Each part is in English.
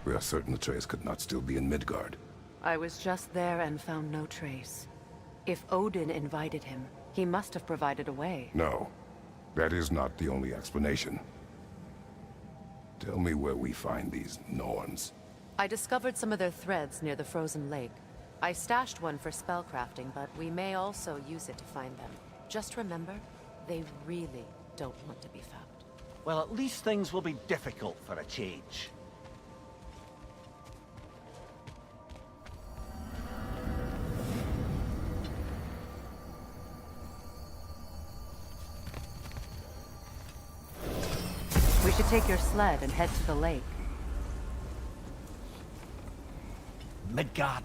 We are certain Atreus could not still be in Midgard. I was just there and found no trace. If Odin invited him, he must have provided a way. No, that is not the only explanation. Tell me where we find these Norns. I discovered some of their threads near the frozen lake. I stashed one for spellcrafting, but we may also use it to find them. Just remember, they really don't want to be found. Well, at least things will be difficult for a change. We should take your sled and head to the lake. Midgard.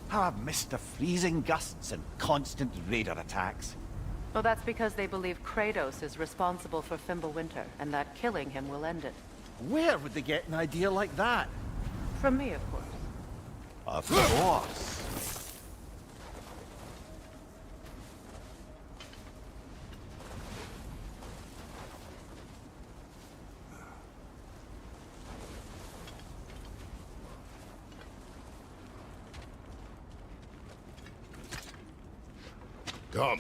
How I've missed the freezing gusts and constant raider attacks. Well, that's because they believe Kratos is responsible for Fimbulwinter, and that killing him will end it. Where would they get an idea like that? From me, of course. Of course. Come.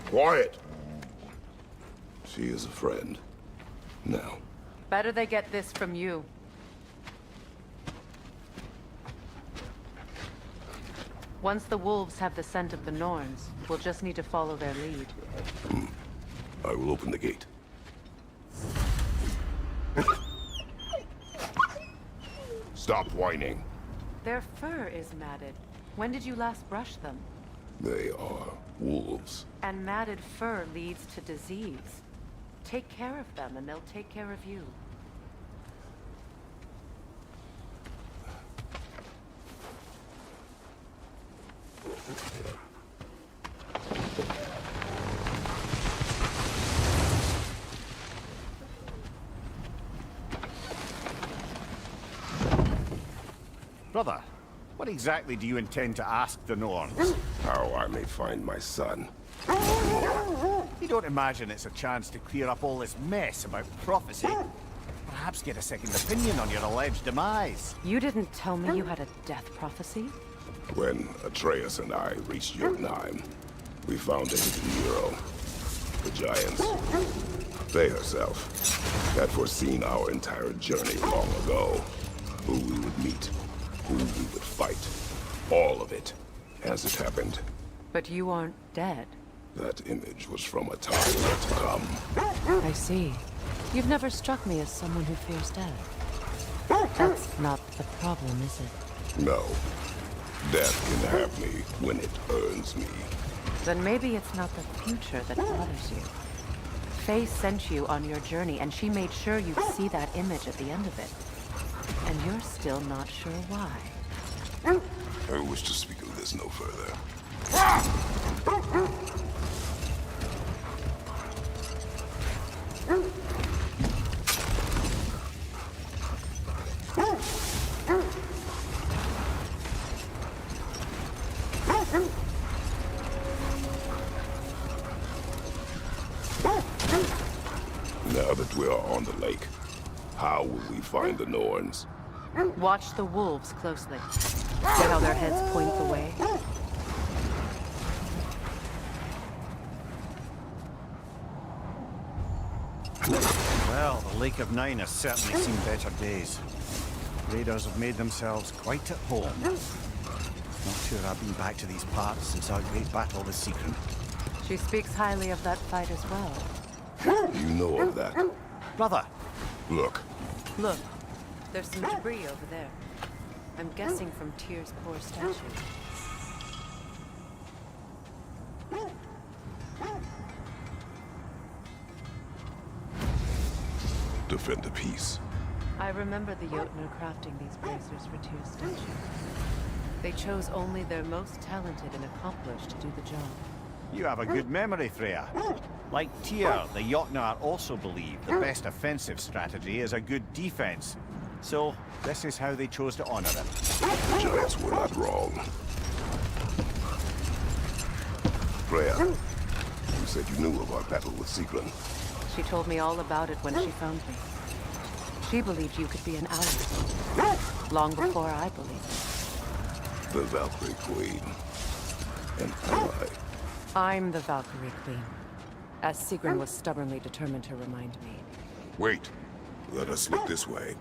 Quiet. She is a friend. Now. Better they get this from you. Once the wolves have the scent of the Norns, we'll just need to follow their lead. I will open the gate. Stop whining. Their fur is matted. When did you last brush them? They are wolves. And matted fur leads to disease. Take care of them, and they'll take care of you. Brother, what exactly do you intend to ask the Norns? How I may find my son. You don't imagine it's a chance to clear up all this mess about prophecy? Perhaps get a second opinion on your alleged demise. You didn't tell me you had a death prophecy? When Atreus and I reached Jotunheim, we found a hidden hero. The Giants. They herself had foreseen our entire journey long ago. Who we would meet, who we would fight. All of it, as it happened. But you aren't dead. That image was from a time yet to come. I see. You've never struck me as someone who fears death. That's not the problem, is it? No. Death can have me when it earns me. Then maybe it's not the future that bothers you. Faye sent you on your journey, and she made sure you'd see that image at the end of it. And you're still not sure why. I wish to speak of this no further. Now that we are on the lake, how will we find the Norns? Watch the wolves closely. See how their heads point the way? Well, the Lake of Nine has certainly seen better days. Raiders have made themselves quite at home. Not sure I've been back to these parts since our great battle with Sigrun. She speaks highly of that fight as well. You know of that. Brother! Look, Look, there's some debris over there. I'm guessing from Tyr's poor statue. defend the peace. I remember the Jotnar crafting these bracers for Tyr's statue. They chose only their most talented and accomplished to do the job. You have a good memory, Freya. Like Tyr, the Jotnar also believe the best offensive strategy is a good defense. So, this is how they chose to honor him. The Giants were not wrong. Freya, you said you knew of our battle with Sigrun. She told me all about it when she found me. She believed you could be an ally. Long before I believed it. The Valkyrie Queen. An ally. I'm the Valkyrie Queen, as Sigrun was stubbornly determined to remind me. Wait. Let us look this way.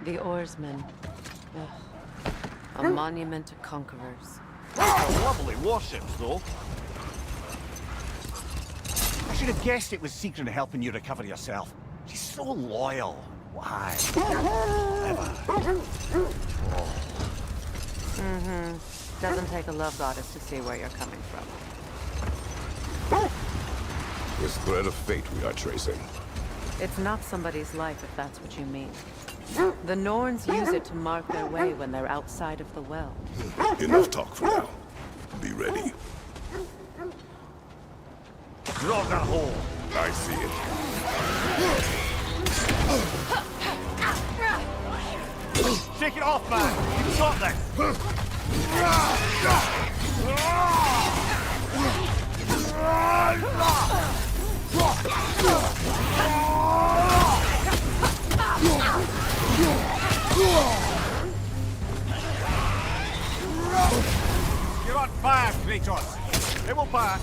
The oarsmen. Ugh. A monument to conquerors. Lovely warships, though. I should have guessed it was Sigrun helping you recover yourself. She's so loyal. Why? Doesn't take a love goddess to see where you're coming from. This thread of fate we are tracing. It's not somebody's life, if that's what you mean. The Norns use it to mark their way when they're outside of the well. Enough talk for now. Be ready. Draw that hole. I see it. Take it off, man. You got this. You're on fire, Kratos. It will pass.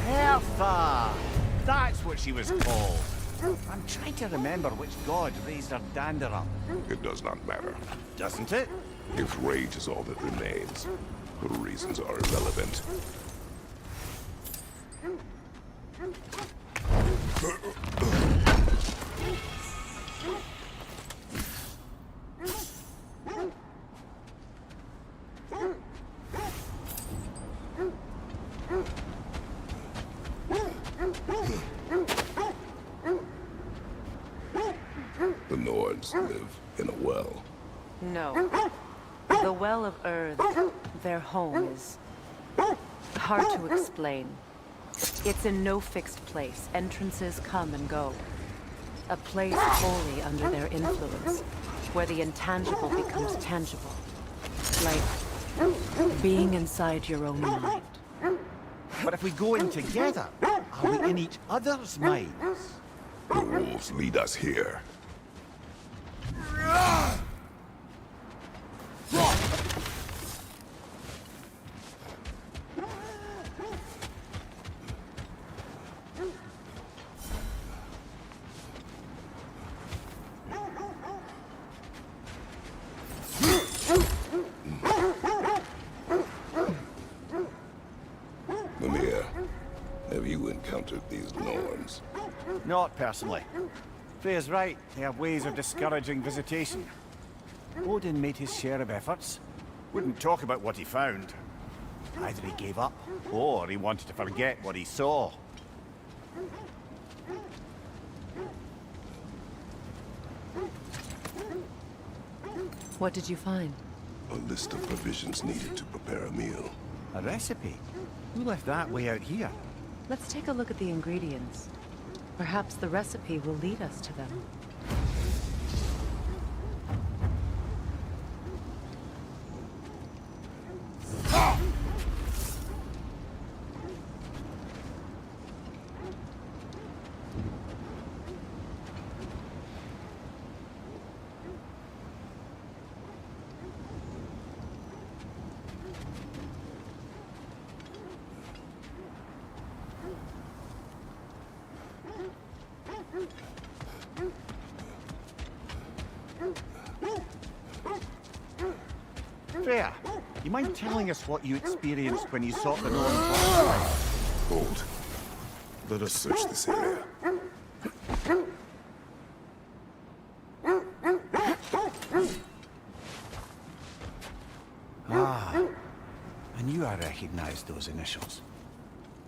Helfa! That's what she was called. I'm trying to remember which god raised her dander up. It does not matter. Doesn't it? If rage is all that remains, her reasons are irrelevant. The Nords live in a well. No. The Well of Earth, their home, is hard to explain. It's in no fixed place. Entrances come and go. A place wholly under their influence, where the intangible becomes tangible. Like being inside your own mind. But if we go in together, are we in each other's minds? The wolves lead us here. Mimir, have you encountered these Norns? Not personally. Freya's right. They have ways of discouraging visitation. Odin made his share of efforts. Wouldn't talk about what he found. Either he gave up, or he wanted to forget what he saw. What did you find? A list of provisions needed to prepare a meal. A recipe? Who left that way out here? Let's take a look at the ingredients. Perhaps the recipe will lead us to them. Freya, you mind telling us what you experienced when you sought the Northern Forest? Hold. Let us search this area. Ah, I knew I recognized those initials.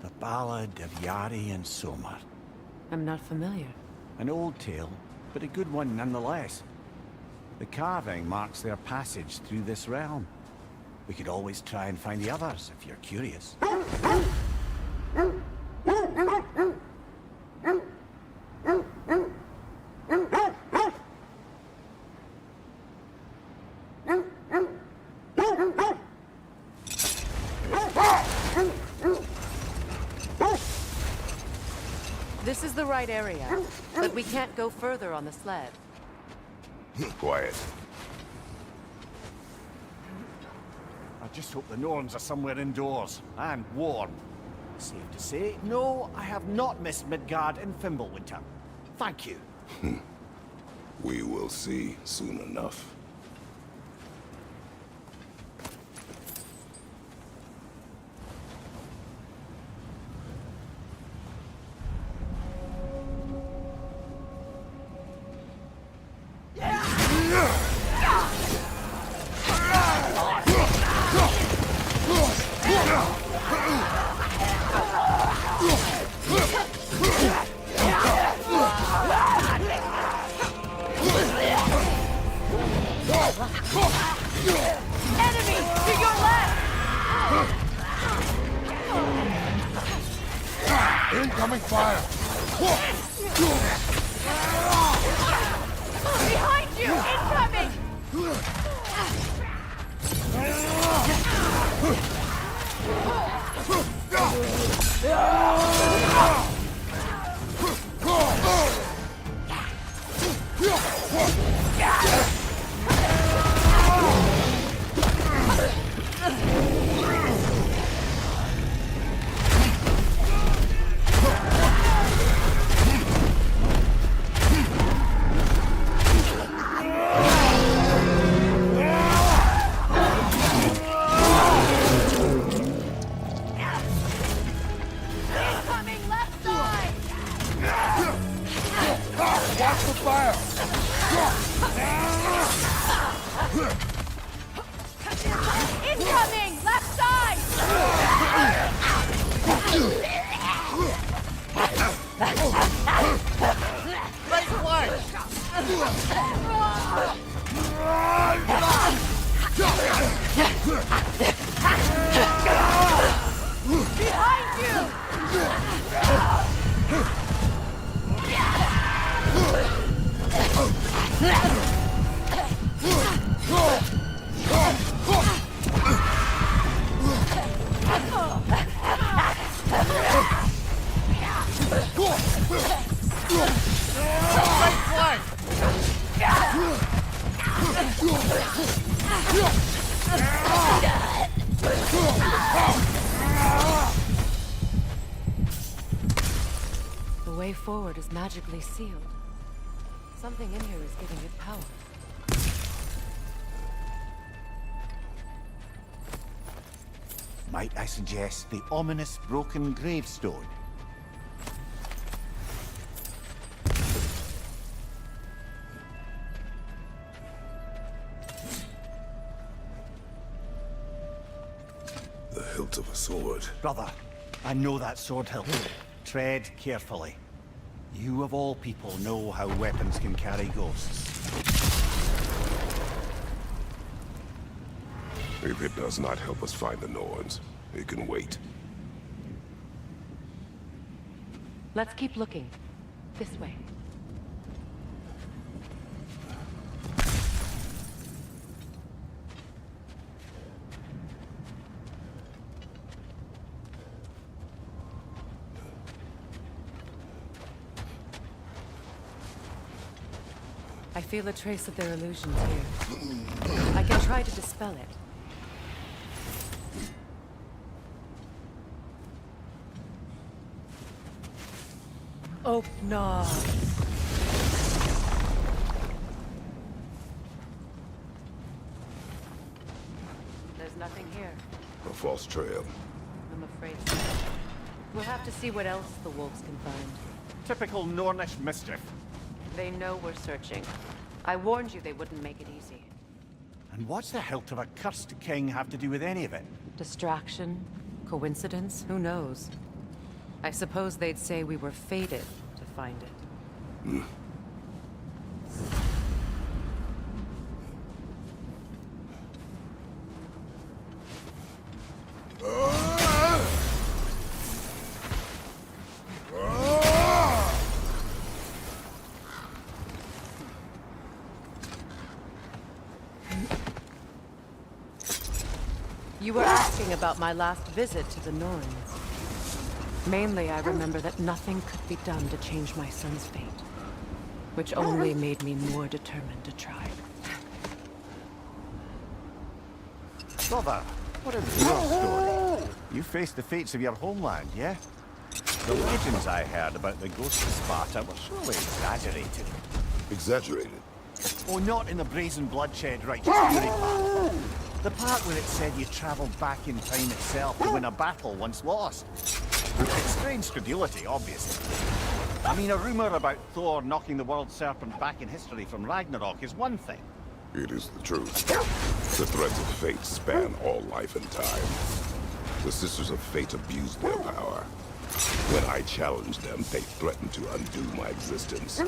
The Ballad of Yari and Somar. I'm not familiar. An old tale, but a good one nonetheless. The carving marks their passage through this realm. We could always try and find the others, if you're curious. This is the right area, but we can't go further on the sled. Quiet. I just hope the Norns are somewhere indoors, and warm. Safe to say, no, I have not missed Midgard in Fimbulwinter. Thank you. We will see soon enough. Enemy! To your left! Incoming fire! Behind you! Incoming! fire! Incoming! Left side! Right flank! Behind you! Right flank! The way forward is magically sealed. Something in here is giving it power. Might I suggest the ominous broken gravestone? The hilt of a sword. Brother, I know that sword hilt. Tread carefully. You of all people know how weapons can carry ghosts. If it does not help us find the Norns, it can wait. Let's keep looking. This way. I feel a trace of their illusions here. I can try to dispel it. Oh, no. There's nothing here. A false trail. I'm afraid so. We'll have to see what else the wolves can find. Typical Nornish mischief. They know we're searching. I warned you they wouldn't make it easy. And what's the hilt of a cursed king have to do with any of it? Distraction? Coincidence? Who knows? I suppose they'd say we were fated to find it. You were asking about my last visit to the Norns. Mainly, I remember that nothing could be done to change my son's fate, which only made me more determined to try. Brother, what is your story? You faced the fates of your homeland, yeah? The legends I heard about the ghosts of Sparta were surely exaggerated. Exaggerated. Oh, not in the brazen bloodshed righteous fury part. The part where it said you travelled back in time itself to win a battle once lost. It's strange credulity, obviously. I mean, a rumour about Thor knocking the world serpent back in history from Ragnarok is one thing. It is the truth. The threads of fate span all life and time. The Sisters of Fate abused their power. When I challenged them, they threatened to undo my existence.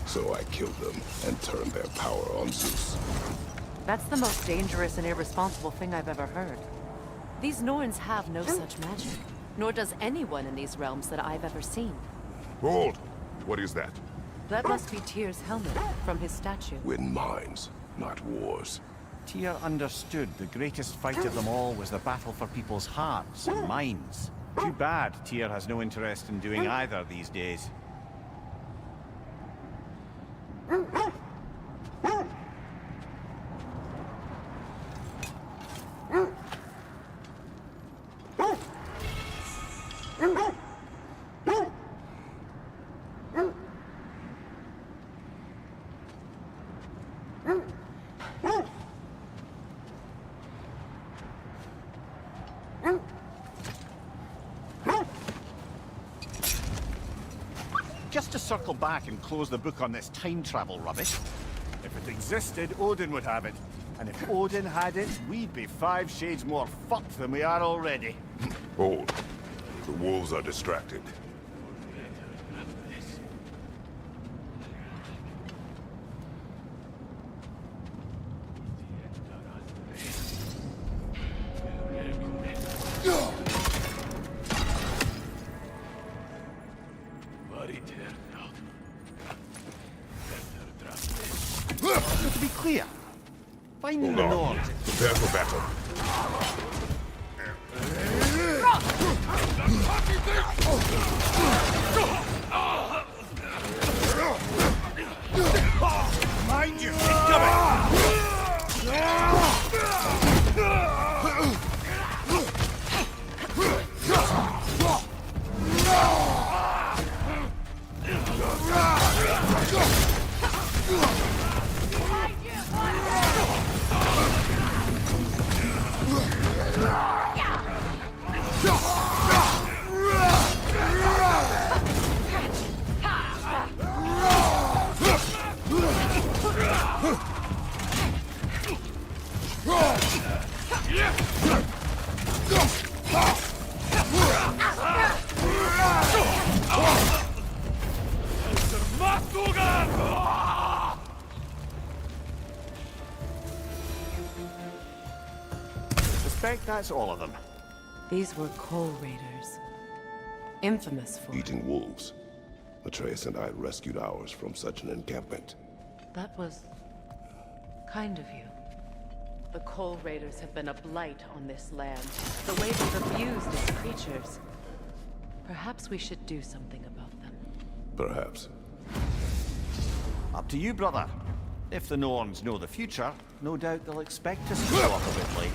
So I killed them and turned their power on Zeus. That's the most dangerous and irresponsible thing I've ever heard. These Norns have no such magic, nor does anyone in these realms that I've ever seen. Hold! What is that? That must be Tyr's helmet from his statue. Win minds, not wars. Tyr understood the greatest fight of them all was the battle for people's hearts and minds. Too bad Tyr has no interest in doing either these days. just to circle back and close the book on this time travel rubbish. If it existed, Odin would have it. And if Odin had it, we'd be 5 shades more fucked than we are already. Hold. The wolves are distracted. So to be clear, finding the Hold on. Nords... Prepare for battle. Mind you, incoming! Suspect that's all of them. These were Coal Raiders. Infamous for... Eating wolves. Atreus and I rescued ours from such an encampment. That was... kind of you. The Coal Raiders have been a blight on this land. The way they've abused its creatures. Perhaps we should do something about them. Perhaps. Up to you, brother. If the Norns know the future, no doubt they'll expect us to show up a bit late.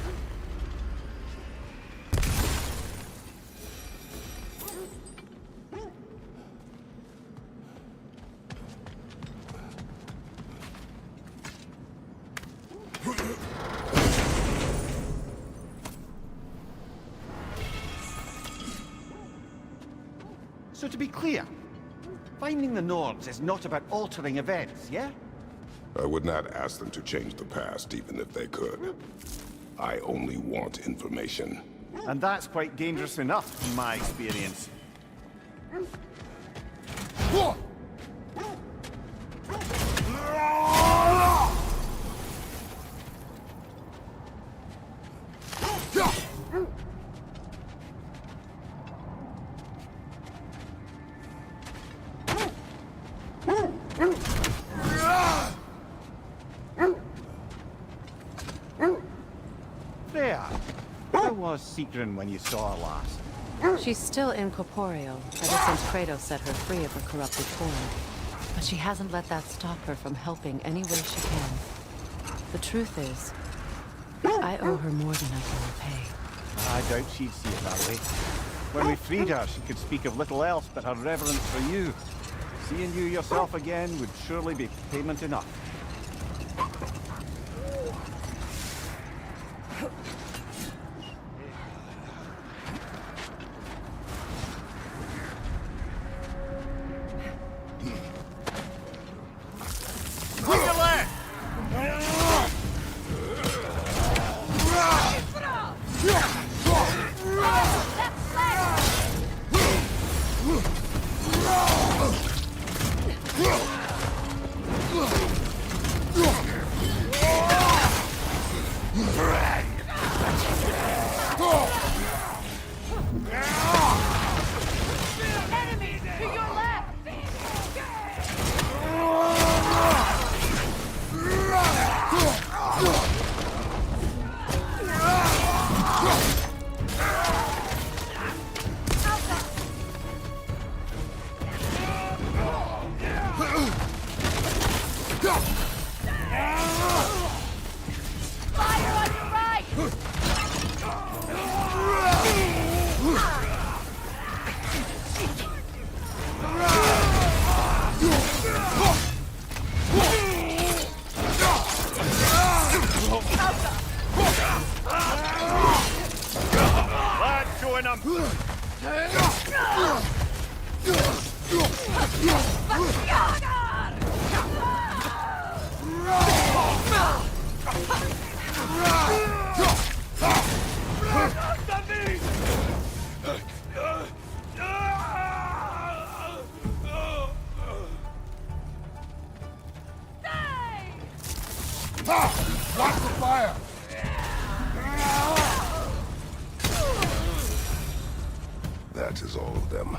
So to be clear, finding the Nords is not about altering events, yeah? I would not ask them to change the past, even if they could. I only want information. And that's quite dangerous enough, in my experience. Freya, how was Sigrun when you saw her last? She's still incorporeal, ever since Kratos set her free of her corrupted form. But she hasn't let that stop her from helping any way she can. The truth is, I owe her more than I can repay. I doubt she'd see it that way. When we freed her, she could speak of little else but her reverence for you. Seeing you yourself again would surely be payment enough. Watch the fire! That is all of them.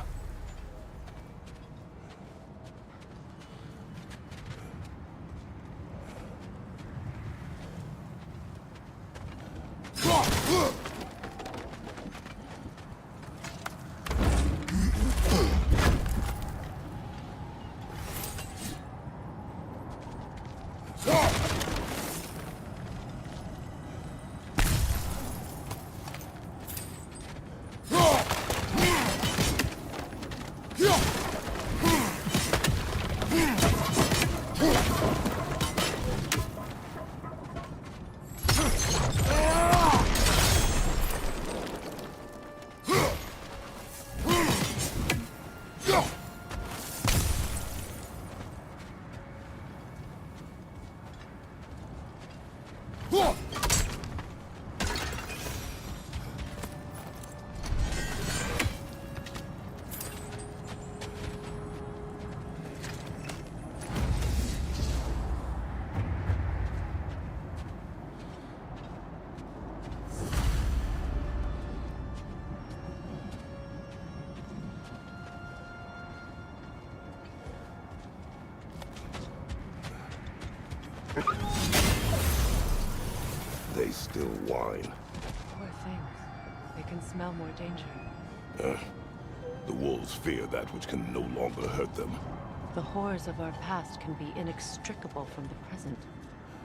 They still whine. Poor things. They can smell more danger. The wolves fear that which can no longer hurt them. The horrors of our past can be inextricable from the present.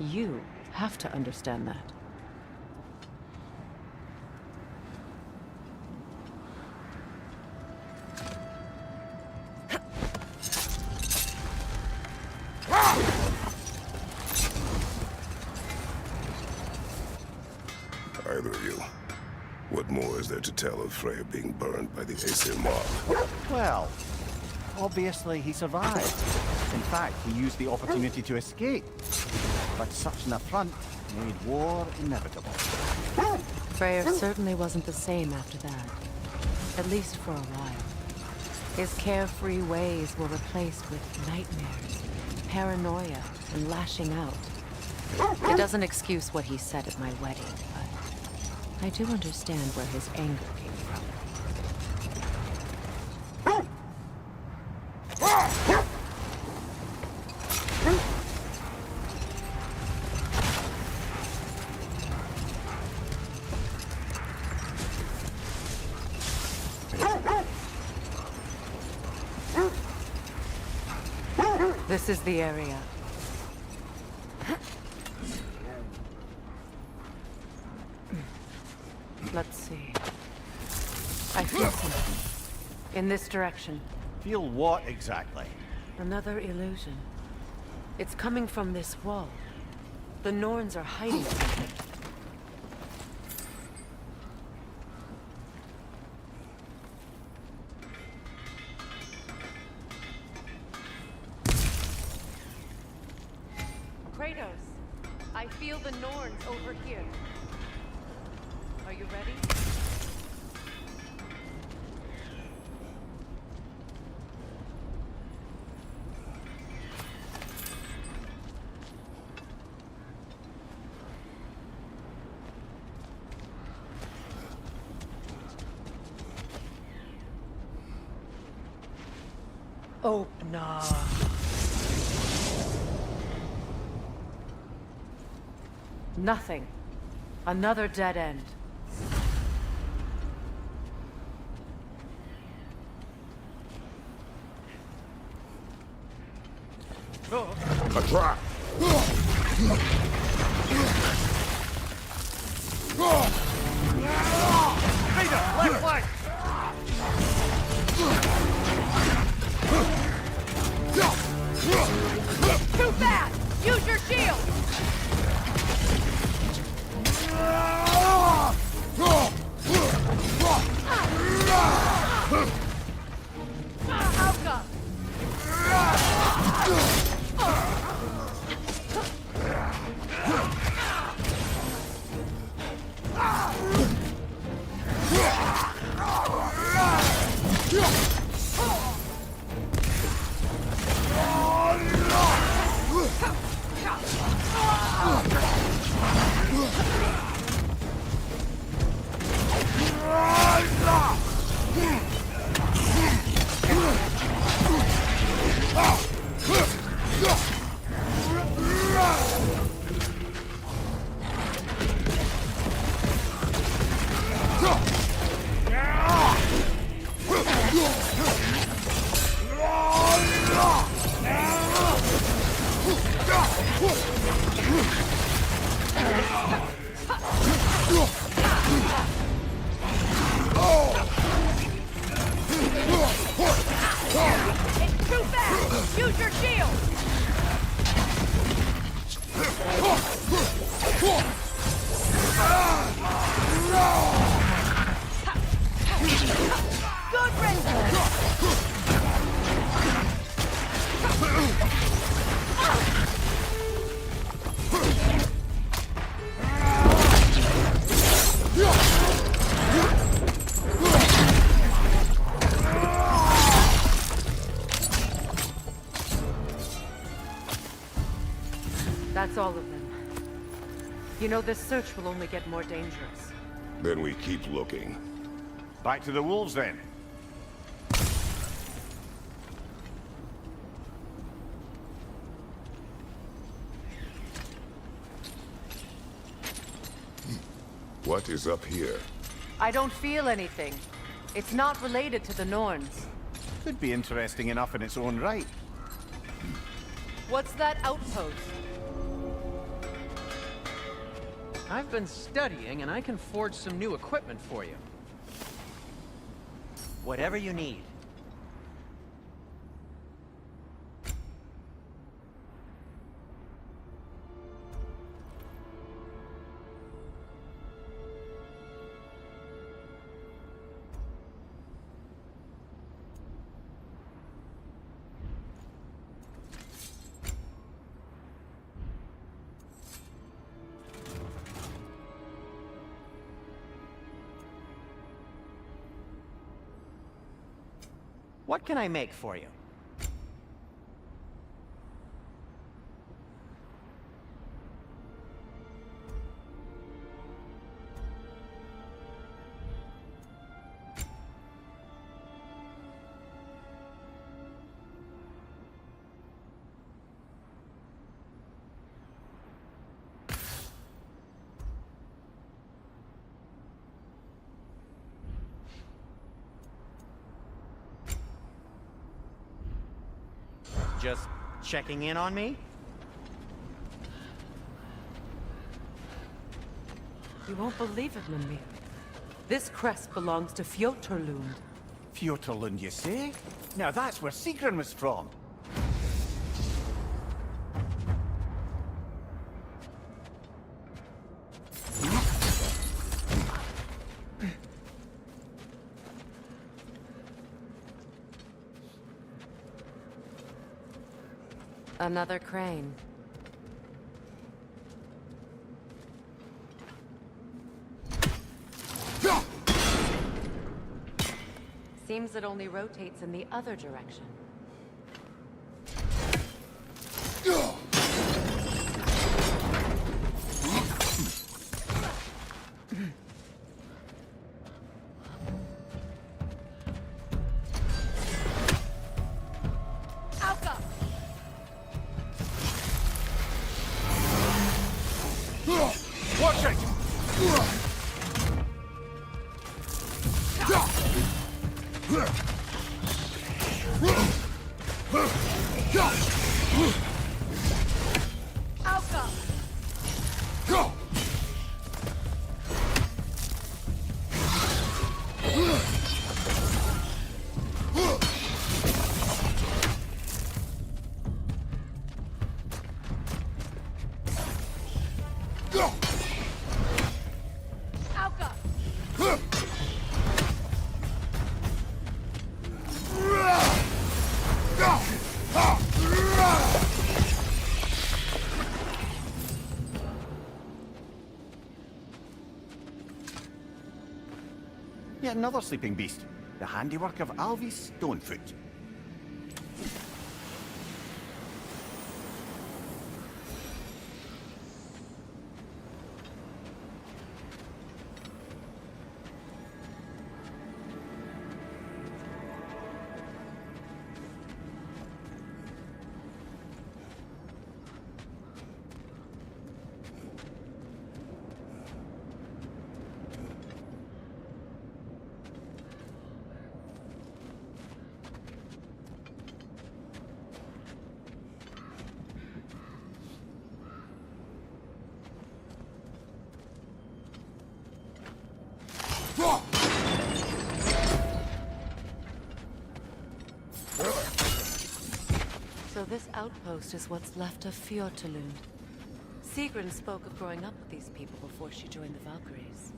You have to understand that. Either of you. What more is there to tell of Freya being burned by the Aesir mob? Well, obviously he survived. In fact, he used the opportunity to escape. But such an affront made war inevitable. Freyr certainly wasn't the same after that. At least for a while. His carefree ways were replaced with nightmares, paranoia, and lashing out. It doesn't excuse what he said at my wedding, but I do understand where his anger came from. This is the area. Let's see. I feel something. In this direction. Feel what exactly? Another illusion. It's coming from this wall. The Norns are hiding something. Kratos, I feel the Norns over here. Are you ready? Oh, no. Nothing. Another dead end. A trap! Rita, left flank! Too fast! Use your shield! Alka, Good riddance! That's all of them. You know, this search will only get more dangerous. Then we keep looking. Back to the wolves, then. What is up here? I don't feel anything. It's not related to the Norns. Could be interesting enough in its own right. What's that outpost? I've been studying, and I can forge some new equipment for you. Whatever you need. What can I make for you? Just checking in on me? You won't believe it, Mimir. This crest belongs to Fjoturlund. Fjoturlund, you say? Now that's where Sigrun was from. Another crane. Seems it only rotates in the other direction. Watch it! Yet another sleeping beast. The handiwork of Alvi Stonefoot. So this outpost is what's left of Fjoturlund. Sigrun spoke of growing up with these people before she joined the Valkyries.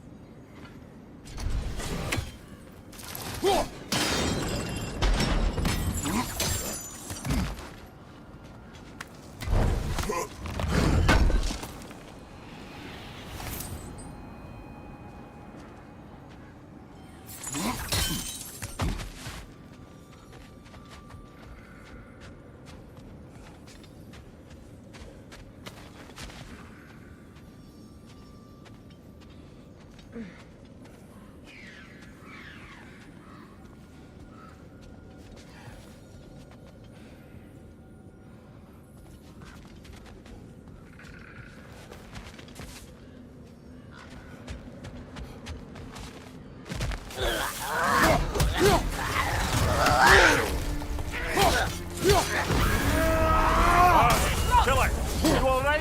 Killer! You alright?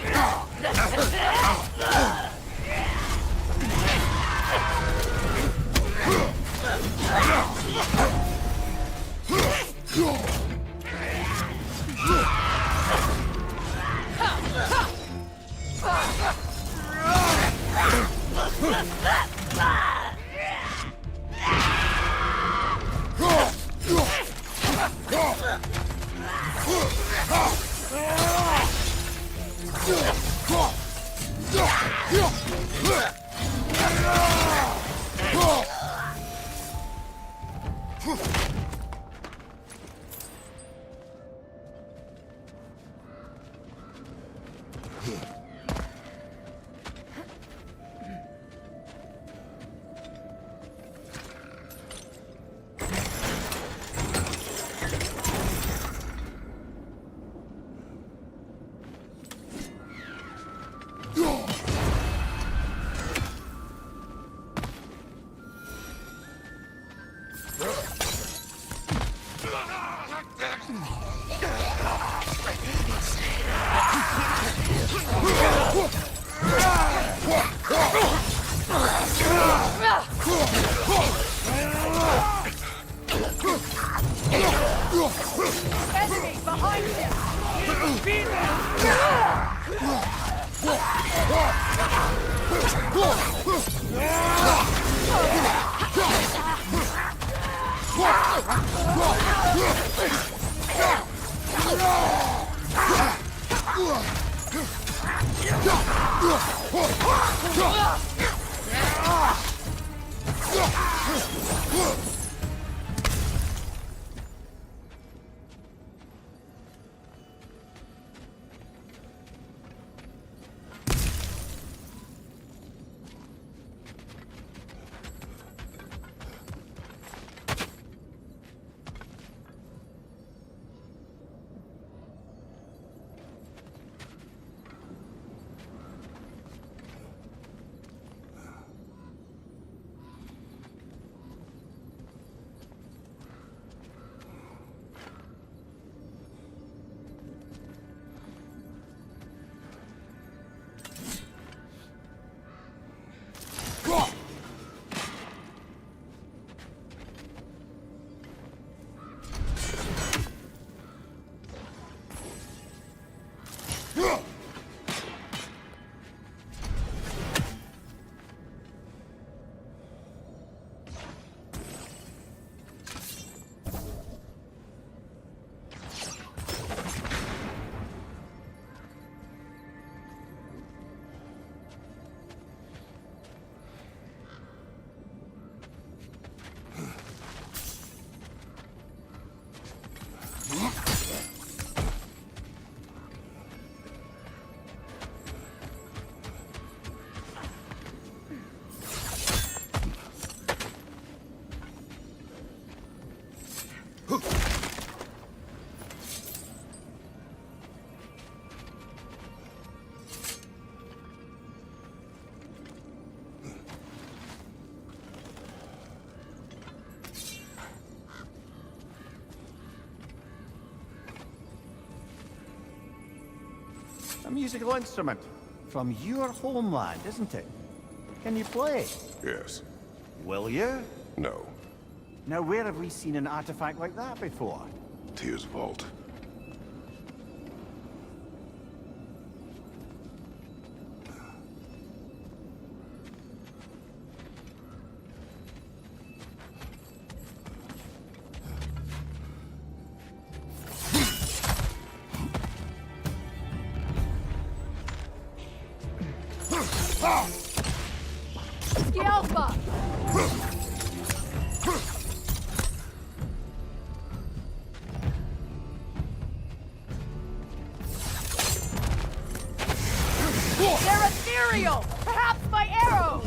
Enemy behind him! Be A musical instrument from your homeland, isn't it? Can you play? Yes. Will you? No. Now, where have we seen an artifact like that before? Tyr's vault. Alpha! They're ethereal! Perhaps by arrows!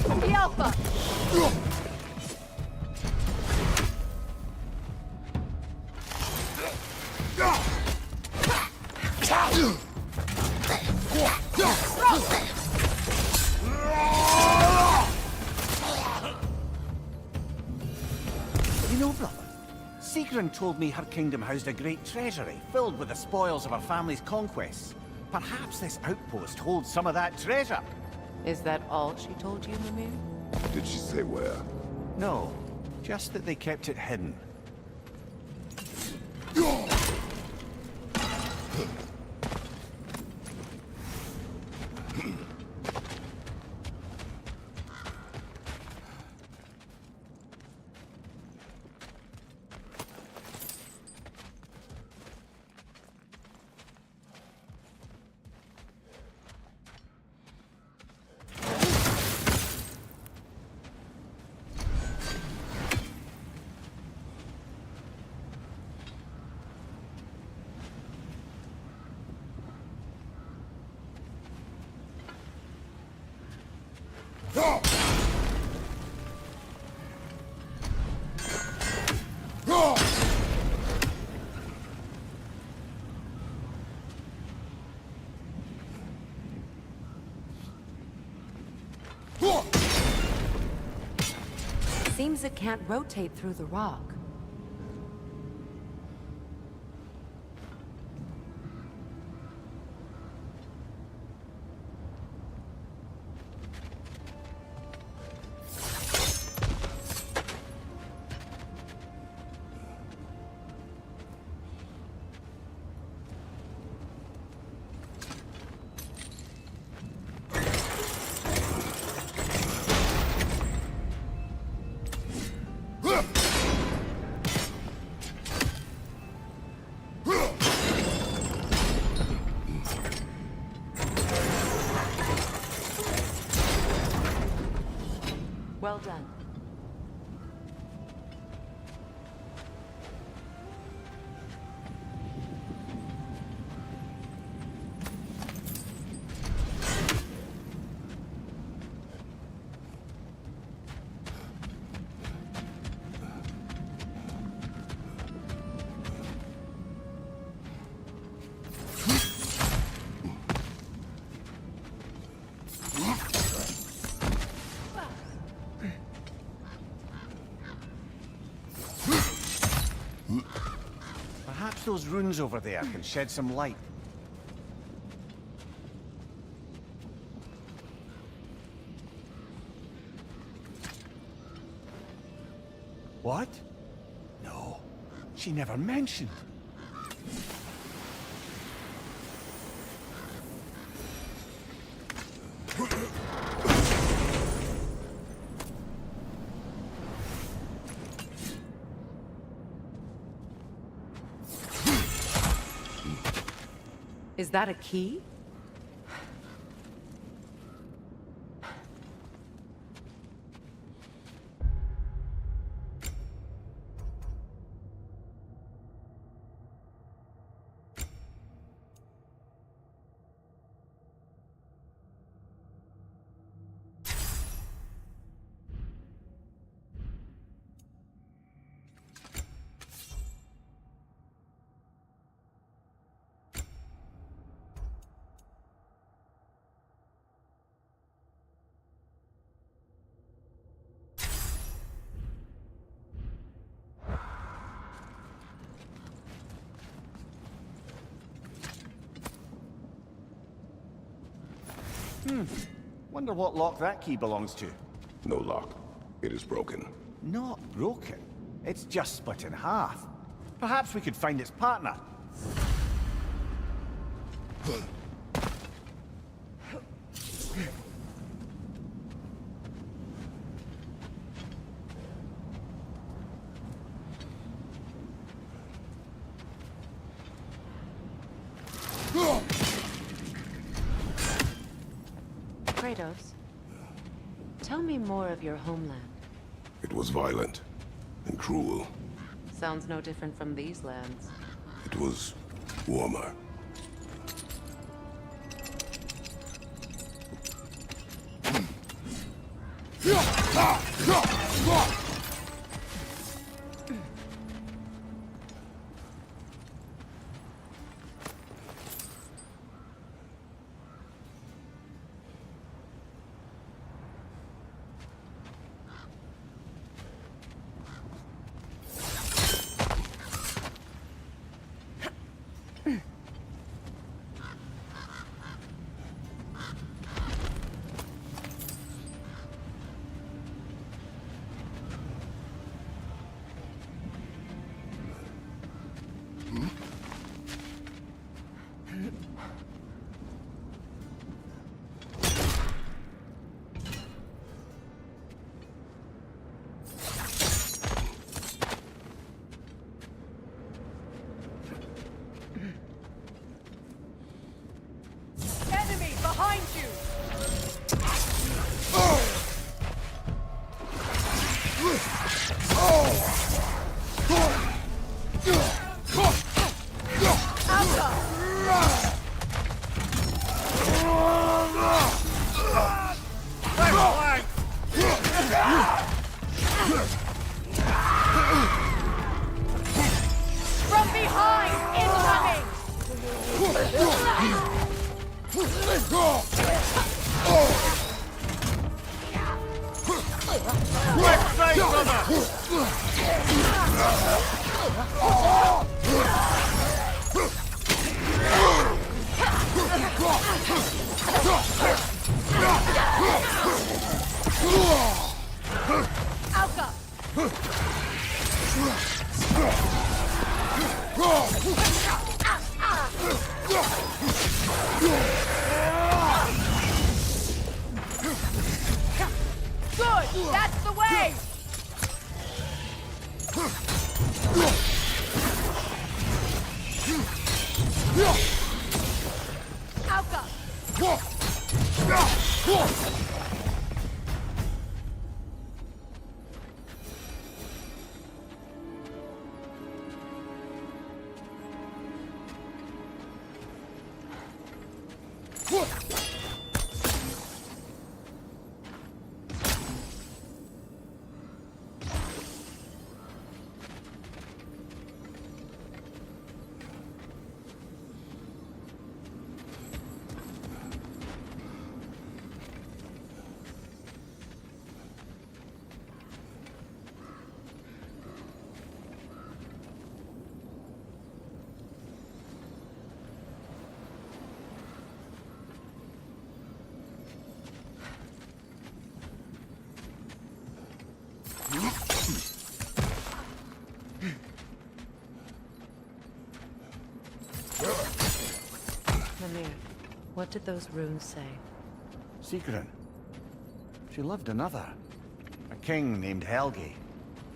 The Alpha! You know, brother, Sigrun told me her kingdom housed a great treasury filled with the spoils of her family's conquests. Perhaps this outpost holds some of that treasure. Is that all she told you, Mimir? Did she say where? No, just that they kept it hidden. Seems it can't rotate through the rock. Well done. Perhaps those runes over there can shed some light. What? No, she never mentioned. Is that a key? Wonder what lock that key belongs to. No lock. It is broken. Not broken. It's just split in half. Perhaps we could find its partner. Kratos, tell me more of your homeland. It was violent and cruel. Sounds no different from these lands. It was warmer. Enemy behind you! From behind, incoming! Left side, brother! way! Alka! Mimir, what did those runes say? Sigrun. She loved another. A king named Helgi.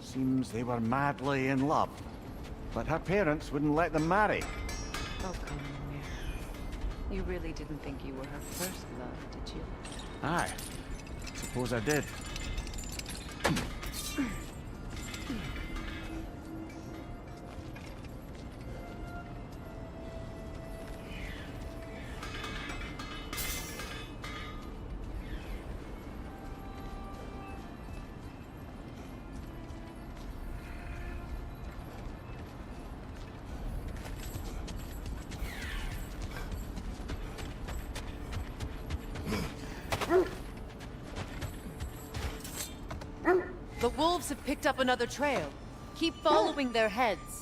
Seems they were madly in love. But her parents wouldn't let them marry. Oh, come on, Mimir. You really didn't think you were her first love, did you? Aye. Suppose I did. The wolves have picked up another trail. Keep following their heads.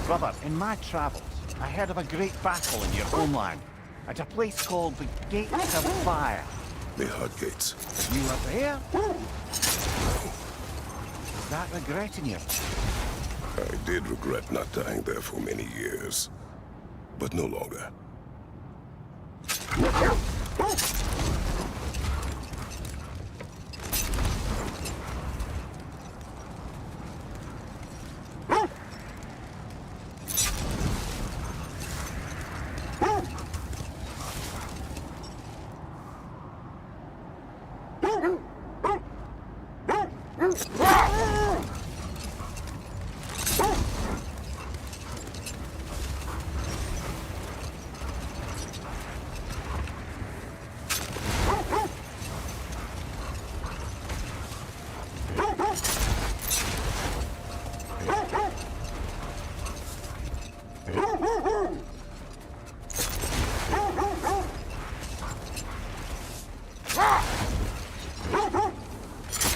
Brother, in my travels, I heard of a great battle in your homeland. At a place called the Gates of Fire. The Hut Gates. You were there? Is that regretting you? I did regret not dying there for many years, but no longer.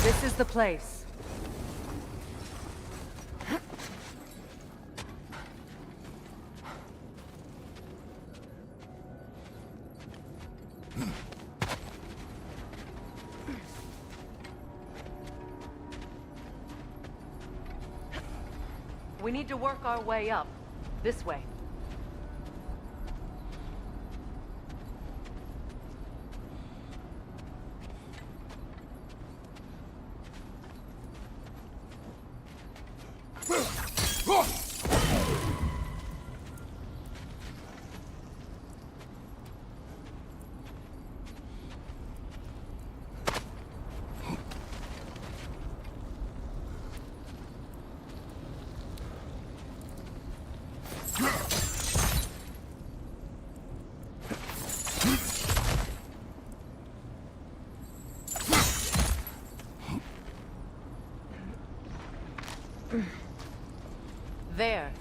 This is the place. We need to work our way up. This way. There.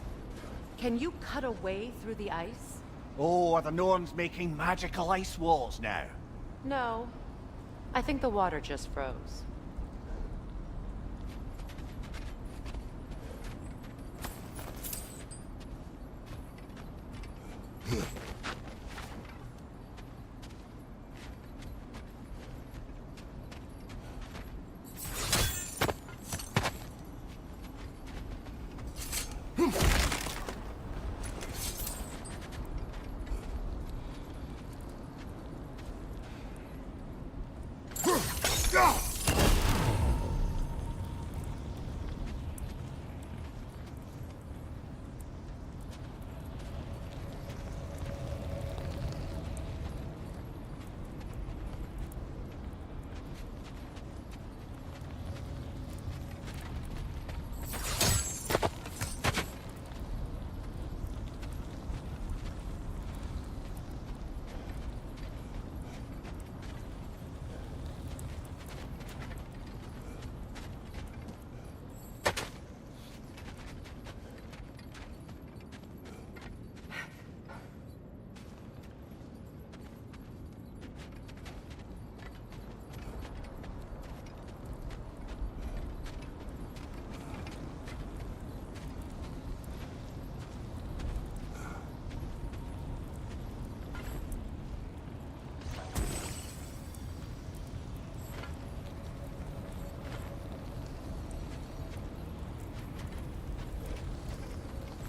Can you cut a way through the ice? Oh, are the Norns making magical ice walls now? No. I think the water just froze.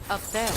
Up there.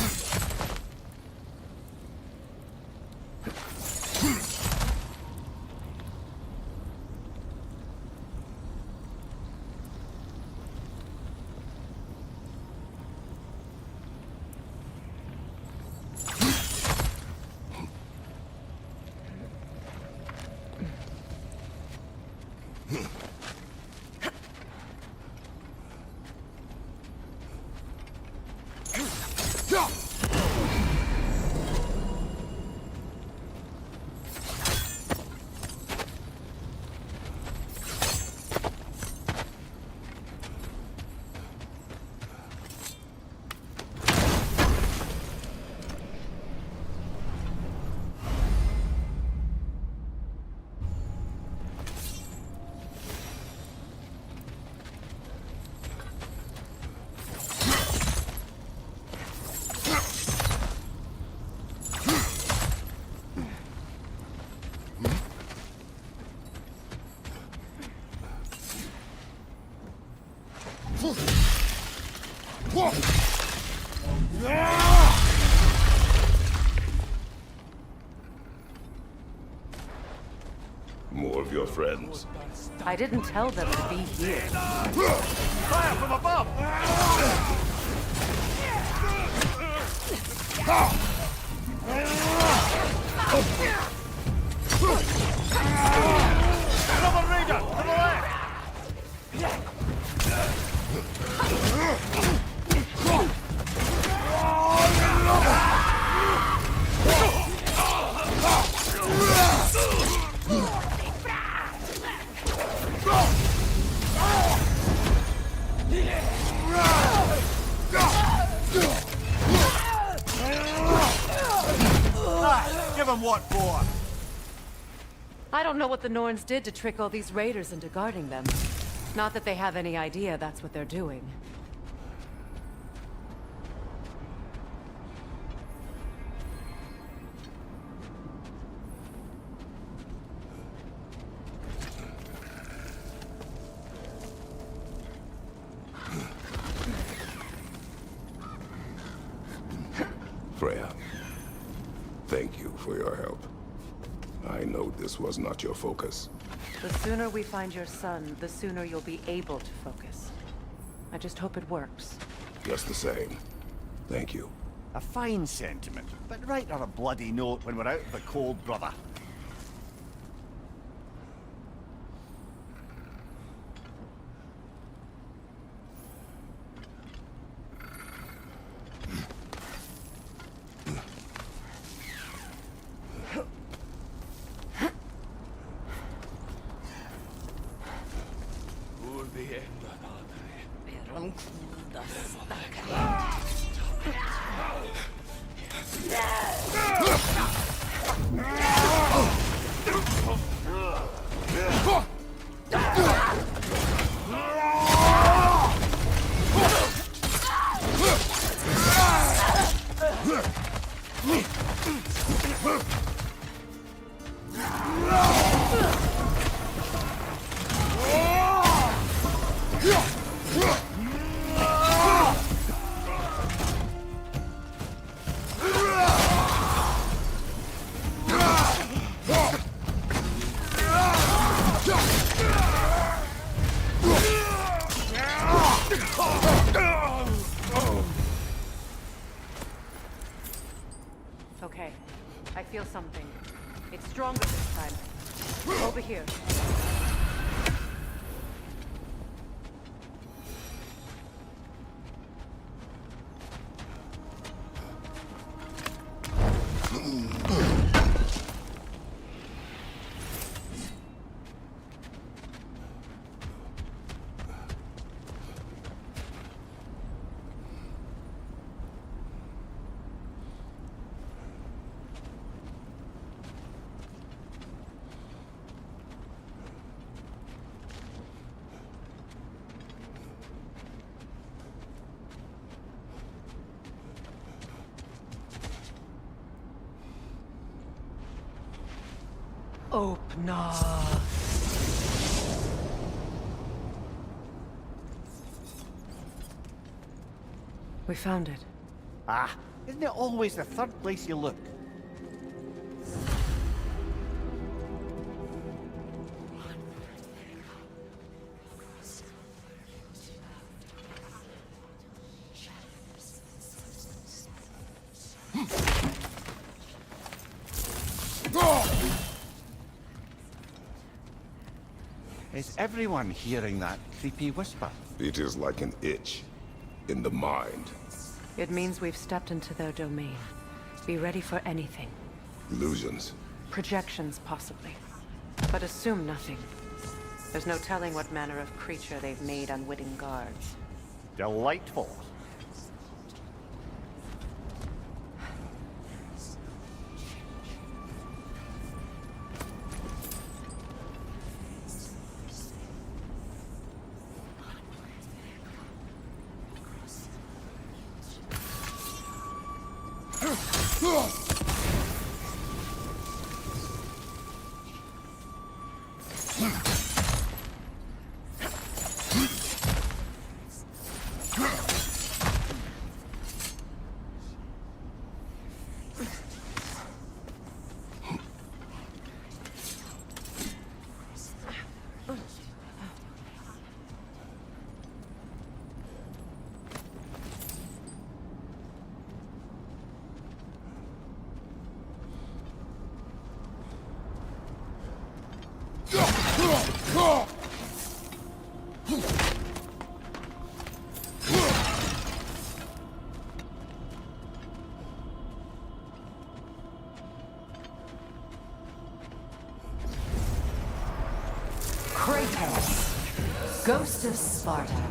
More of your friends. I didn't tell them to be here. Fire from above! Another raider to the left! Give him what for? I don't know what the Norns did to trick all these raiders into guarding them. Not that they have any idea that's what they're doing. Freya, thank you for your help. I know this was not your focus. The sooner we find your son, the sooner you'll be able to focus. I just hope it works. Just the same. Thank you. A fine sentiment, but write her a bloody note when we're out of the cold, brother. Okay, I feel something. It's stronger this time. Over here. Open. We found it. Ah, isn't it always the third place you look? Is everyone hearing that creepy whisper? It is like an itch in the mind. It means we've stepped into their domain. Be ready for anything. Illusions. Projections, possibly. But assume nothing. There's no telling what manner of creature they've made unwitting guards. Delightful. Kratos, Ghost of Sparta,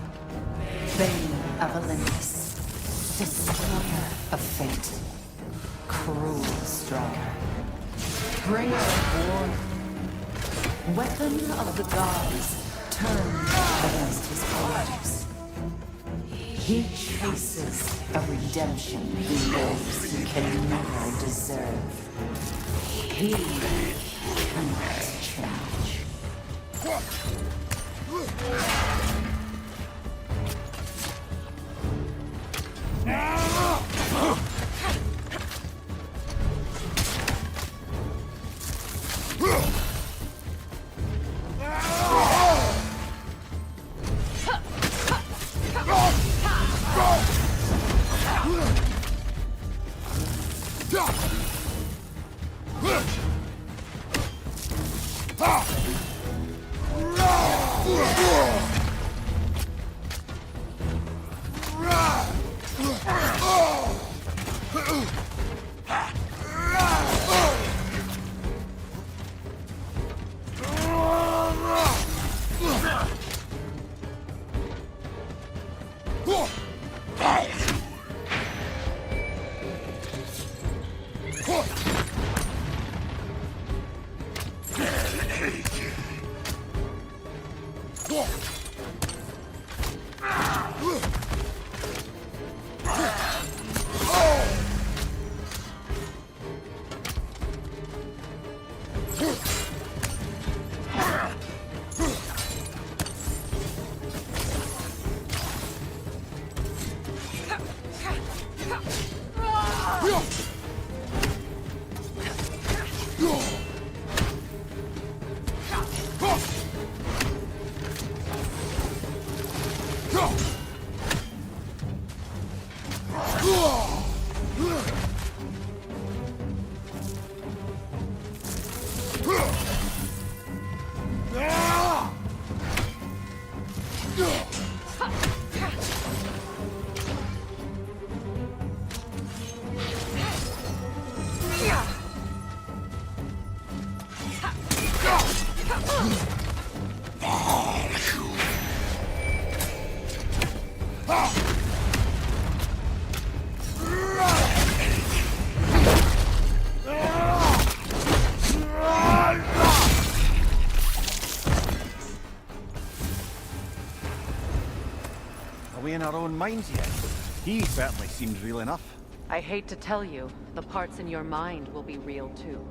Bane of Olympus, Destroyer of Fate, Cruel Striker, Bringer of War, Weapon of the Gods, turned against his foes. He chases a redemption he knows he can never deserve. He cannot change. Are we in our own minds yet? He certainly seems real enough. I hate to tell you, the parts in your mind will be real too.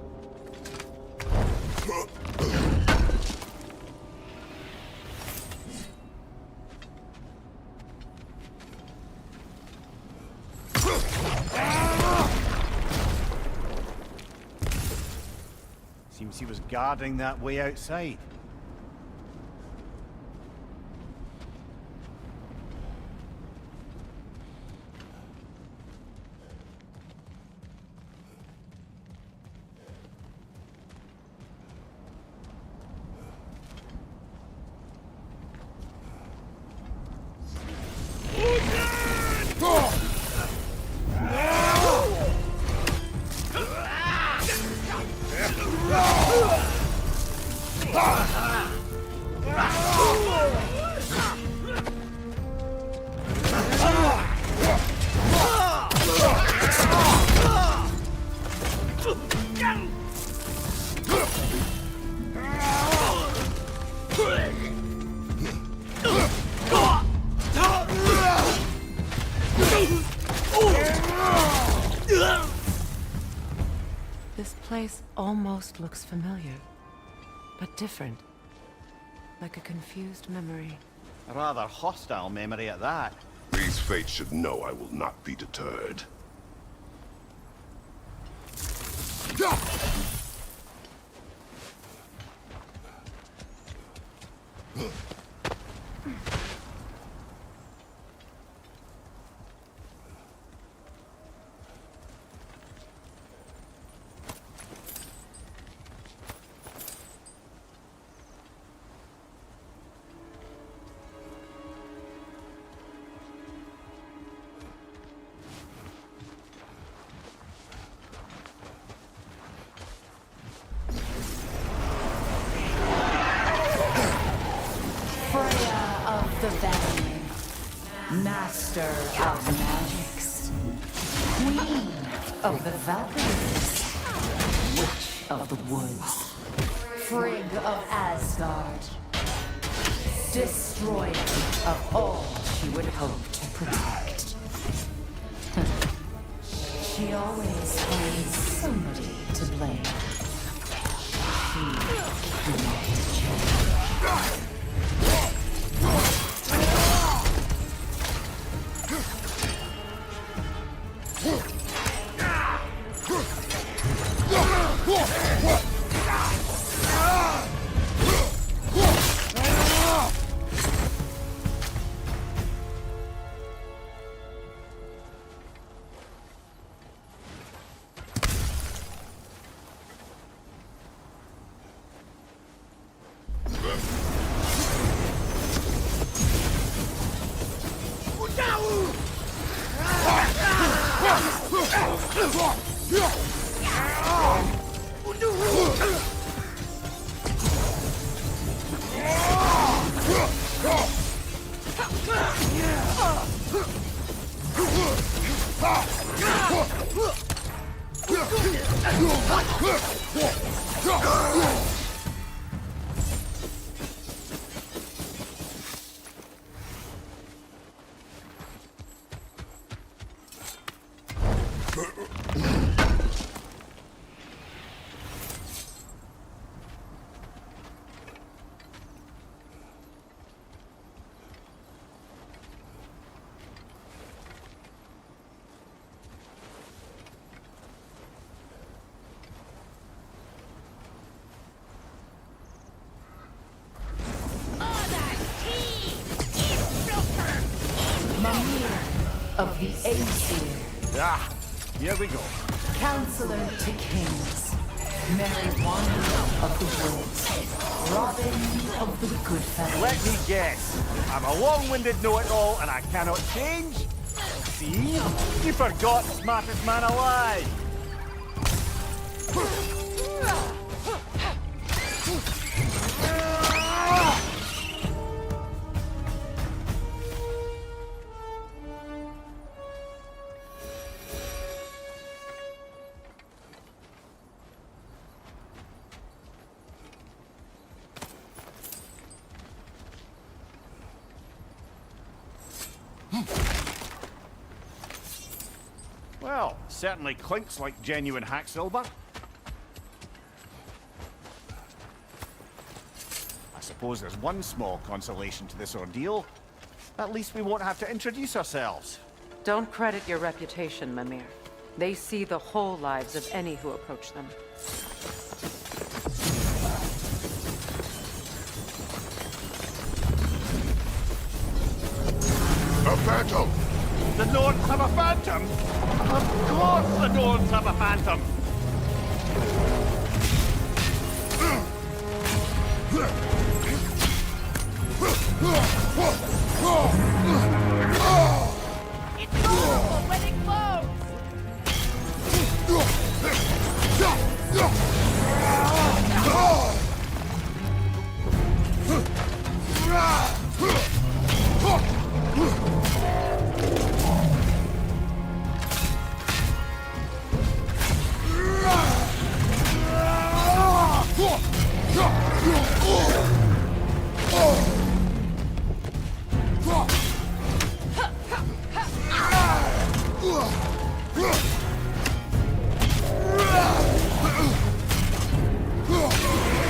Seems he was guarding that way outside. This place almost looks familiar, but different. Like a confused memory. A rather hostile memory at that. These fates should know I will not be deterred. The Valley, Master of Magics, Queen of the Valkyries, Witch of the Woods, Frigg of Asgard, Destroyer of all she would hope to protect. She always finds somebody to blame. She cannot change. Of the Aesir. Ah, here we go. Counselor to Kings. Merry Wanderer of the Woods. Robin of the Goodfellas. Let me guess. I'm a long-winded know-it-all and I cannot change? See? You forgot smartest man alive. Well, certainly clinks like genuine hack silver. I suppose there's one small consolation to this ordeal. At least we won't have to introduce ourselves. Don't credit your reputation, Mimir. They see the whole lives of any who approach them. A phantom! The Norns have a phantom? Of course the Norns have a phantom! It's beautiful when it glows!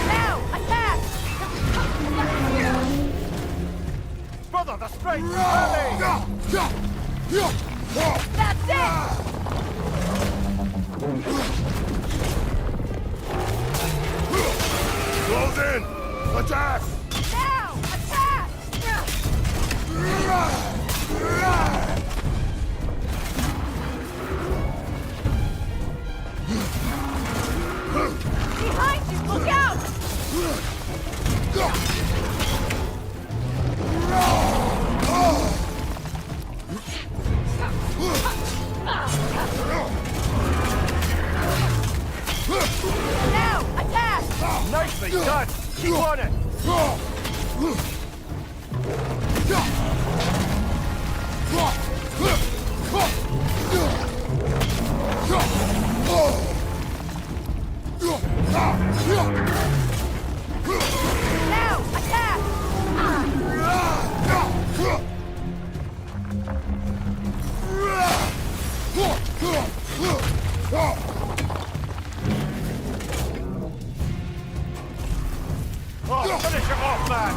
Now, attack! Brother, the strength is heavy! That's it! Close in! Attack! Now, attack! Behind you, look out! Now, attack! Nicely done! Keep on it! Now, attack! Oh, finish it off, man!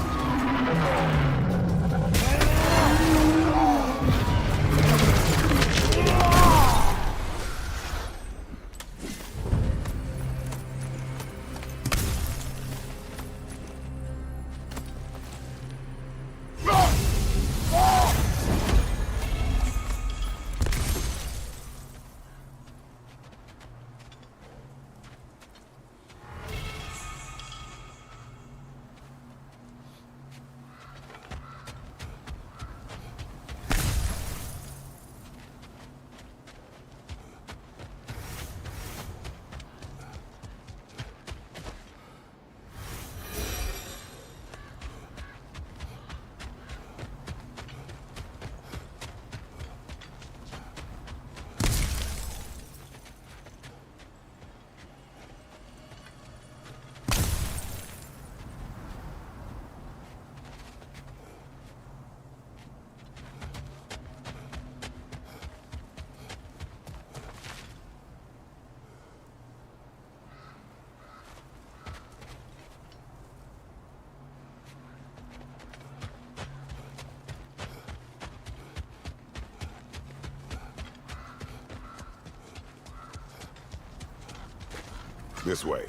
This way.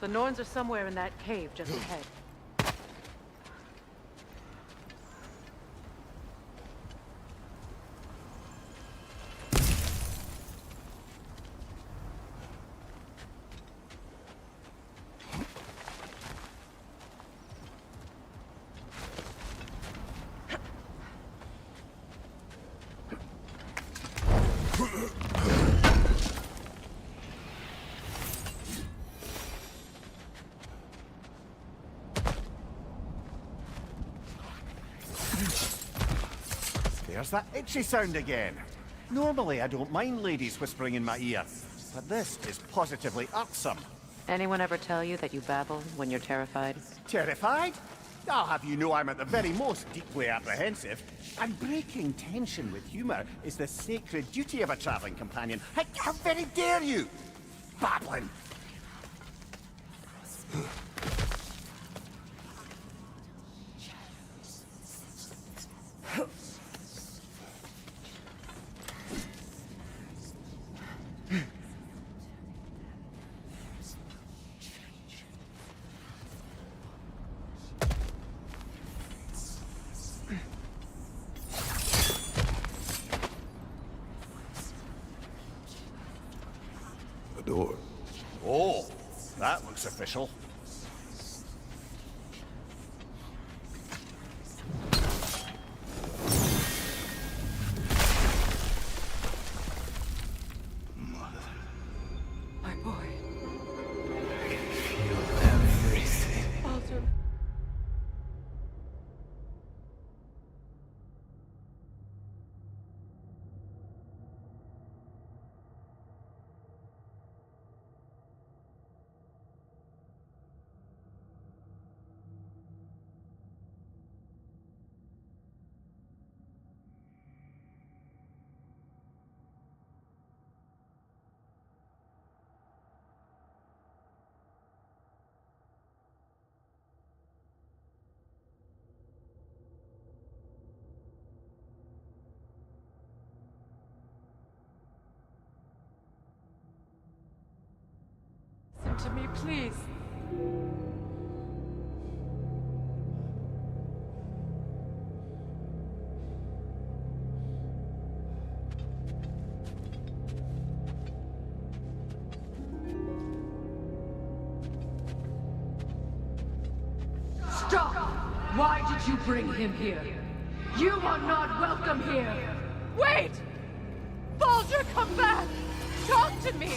The Norns are somewhere in that cave just ahead. There's that itchy sound again. Normally I don't mind ladies whispering in my ear, but this is positively irksome. Anyone ever tell you that you babble when you're terrified? Terrified? I'll have you know I'm at the very most deeply apprehensive. And breaking tension with humour is the sacred duty of a travelling companion. How very dare you? Babbling! official. My boy. Baldur. Listen to me, please. Stop! Why did you bring him here? You are not welcome here! Wait! Baldur, come back! Talk to me!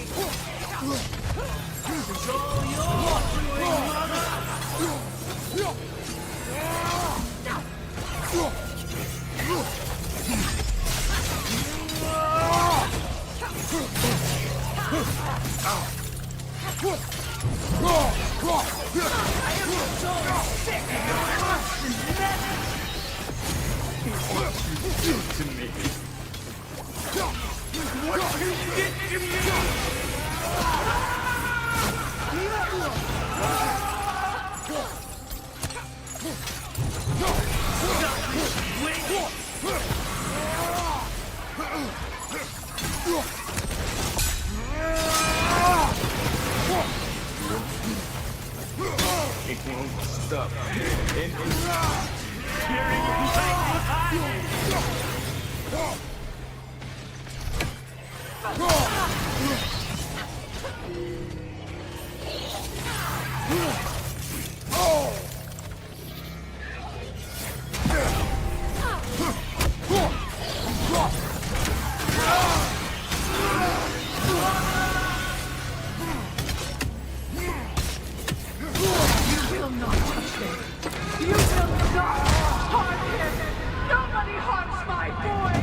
Nobody harms my boy!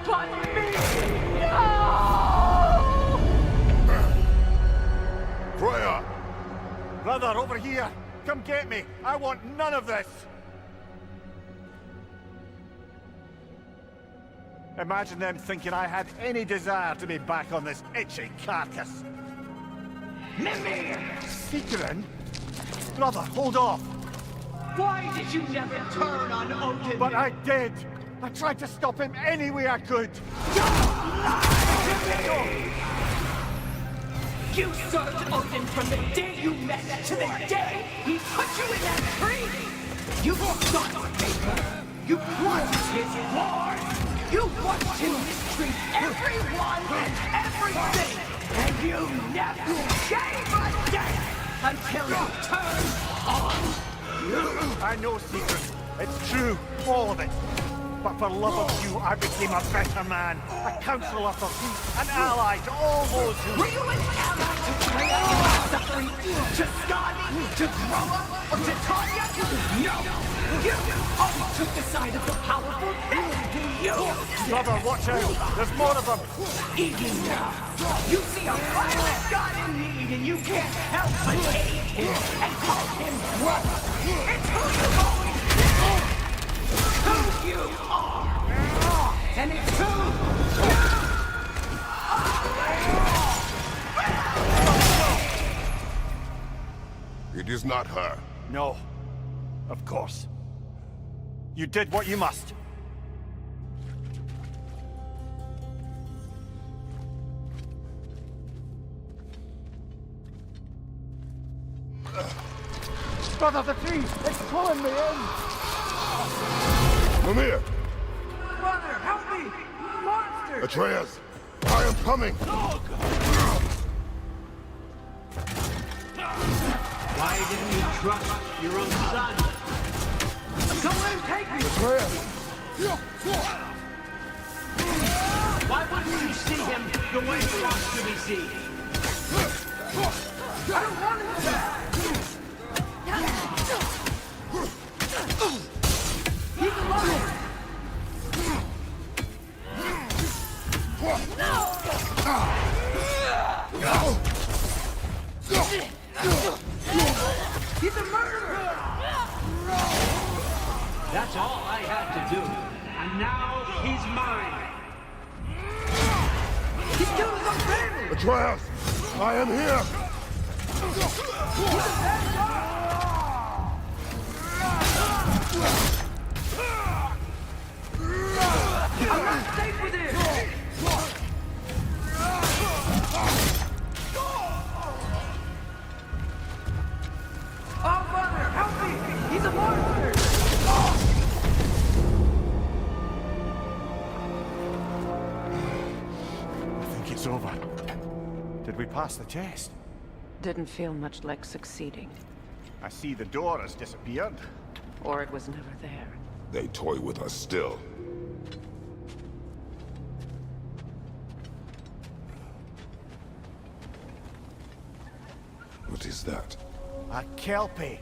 But me! No! Freya! Brother, over here! Come get me! I want none of this! Imagine them thinking I had any desire to be back on this itchy carcass. Mimir! Seekerin? Brother, hold off! Why did you never turn on Odin? But I did! I tried to stop him any way I could! You served Odin from the day you met to the day he put you in that tree! You sought favor! You wanted his war! You watched him mistreat everyone and everything! And you never gave a damn until you turned on you! I know, Secret. It's true, all of it. But for love of you, I became a better man. A counselor for peace, an ally to all those who... Were you an ally to Freya in her suffering? To Skadi? To Groa? Or to Tanya? No! You always took the side of the powerful, and you... Brother, watch out! There's more of them! Enough! You see a violent god in need and you can't help but hate him and call him brother! It's who you've always been! Who you are! And it's who you are! It is not her. No. Of course. You did what you must. Brother, the tree! It's pulling me in! Mimir! Brother, help me! Monster! Atreus! I am coming! Why didn't you trust your own son? Come let him take me! Why wouldn't you see him the way he wants to be seen? I don't want him back! He's alive! He's a murderer! That's all I had to do. And now he's mine. He killed his own family! Atreus! I am here! I'm not safe with him! Oh, Mother, help me! He's a monster! I think it's over. Did we pass the test? Didn't feel much like succeeding. I see the door has disappeared. Or it was never there. They toy with us still. What is that? A kelpie.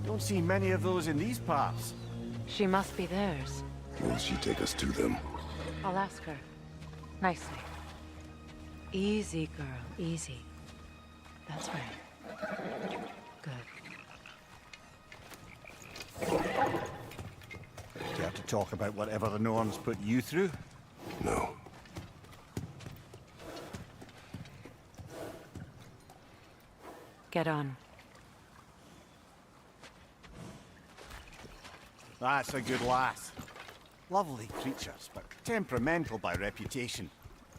Don't see many of those in these parts. She must be theirs. Will she take us to them? I'll ask her. Nicely. Easy, girl. Easy. That's right. Good. Care to talk about whatever the Norns put you through? No. Get on. That's a good lass. Lovely creatures, but temperamental by reputation.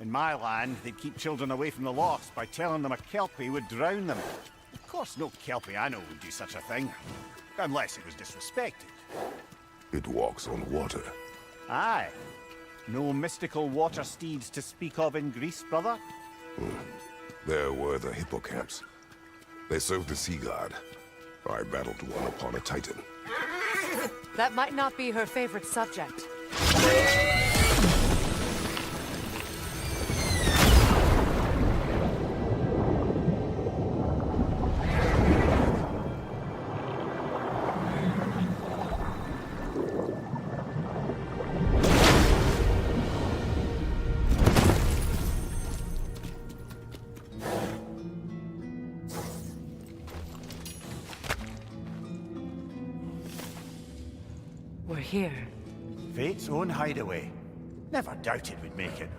In my land, they'd keep children away from the lost by telling them a kelpie would drown them. Of course, no kelpie I know would do such a thing. Unless it was disrespected. It walks on water. Aye. No mystical water steeds to speak of in Greece, brother? There were the hippocamps. They served the sea god. I battled one upon a titan. That might not be her favorite subject. We're here. Fate's own hideaway. Never doubted we'd make it.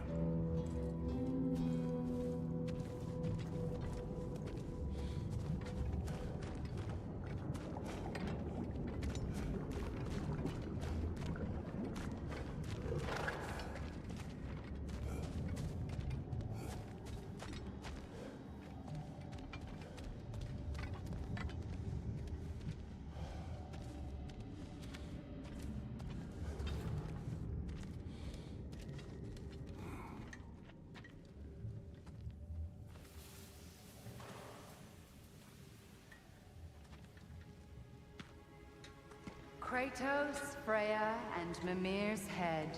Kratos, Freya, and Mimir's head.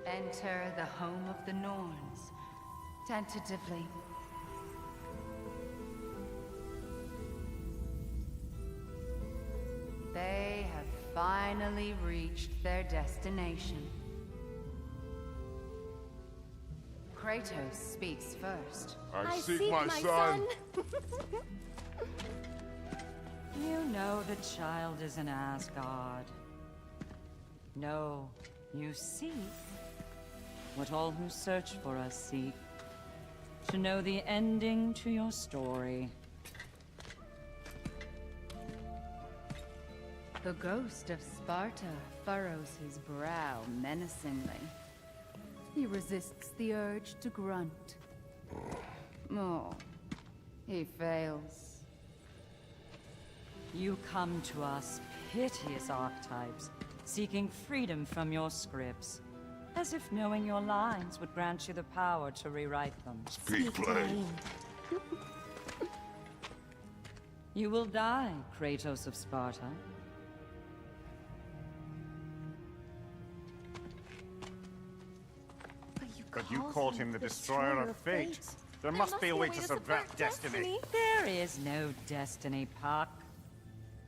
Enter the home of the Norns, tentatively. They have finally reached their destination. Kratos speaks first. I seek my son. You know the child is in Asgard. No, you seek what all who search for us seek. To know the ending to your story. The ghost of Sparta furrows his brow menacingly. He resists the urge to grunt. Oh, he fails. You come to us, piteous archetypes, seeking freedom from your scripts. As if knowing your lines would grant you the power to rewrite them. Speak plain. You will die, Kratos of Sparta. But you called him the destroyer of fate. There must be a way to subvert destiny. There is no destiny, Puck.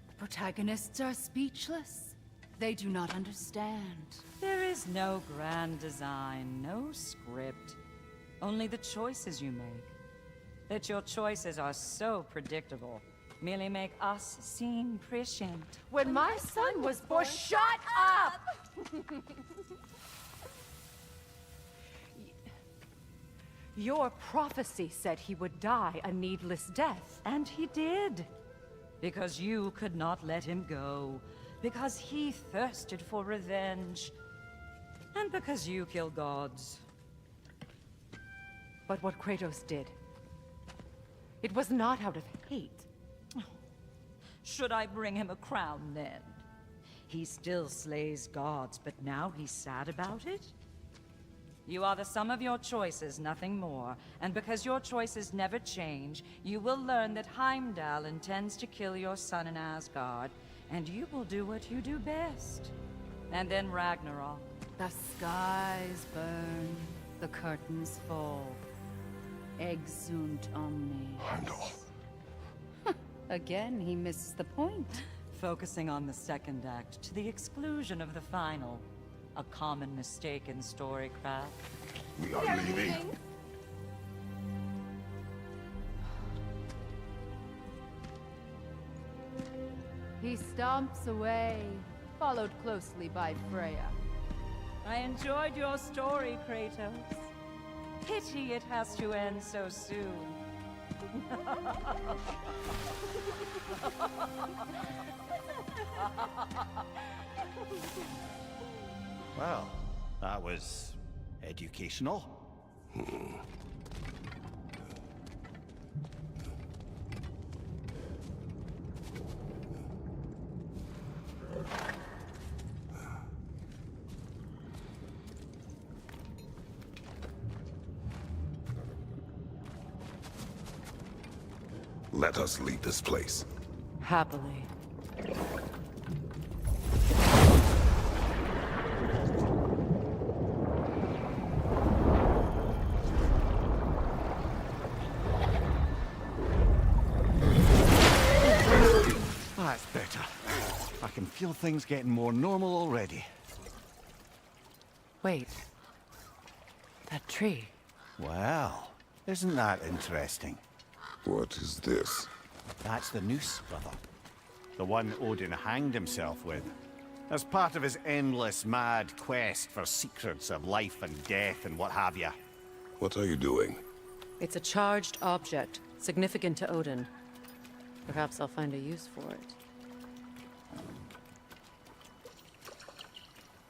The protagonists are speechless. They do not understand. There is no grand design, no script. Only the choices you make. That your choices are so predictable merely make us seem prescient. When my son was born, shut up! Your prophecy said he would die a needless death. And he did. Because you could not let him go. Because he thirsted for revenge. And because you kill gods. But what Kratos did, it was not out of hate. Should I bring him a crown then? He still slays gods, but now he's sad about it? You are the sum of your choices, nothing more. And because your choices never change, you will learn that Heimdall intends to kill your son in Asgard, and you will do what you do best. And then Ragnarok. The skies burn, the curtains fall. Exunt omne. Heimdall. Again, he misses the point. Focusing on the second act to the exclusion of the final. A common mistake in storycraft. We are leaving. He stomps away, followed closely by Freya. I enjoyed your story, Kratos. Pity it has to end so soon. Well, that was educational. Let us leave this place. Happily. That's better. I can feel things getting more normal already. Wait. That tree. Well, isn't that interesting? What is this? That's the noose, brother. The one Odin hanged himself with. As part of his endless, mad quest for secrets of life and death and what have you. What are you doing? It's a charged object, significant to Odin. Perhaps I'll find a use for it.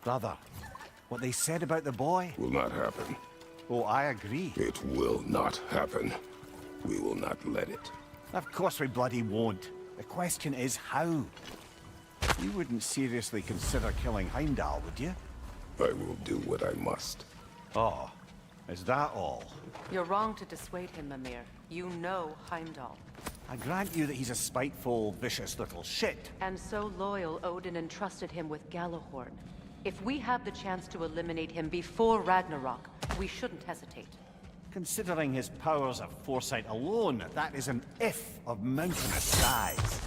Brother, what they said about the boy? Will not happen. Oh, I agree. It will not happen. We will not let it. Of course we bloody won't. The question is how. You wouldn't seriously consider killing Heimdall, would you? I will do what I must. Oh, is that all? You're wrong to dissuade him, Mimir. You know Heimdall. I grant you that he's a spiteful, vicious little shit. And so loyal, Odin entrusted him with Gjallarhorn. If we have the chance to eliminate him before Ragnarok, we shouldn't hesitate. Considering his powers of foresight alone, that is an if of mountainous size.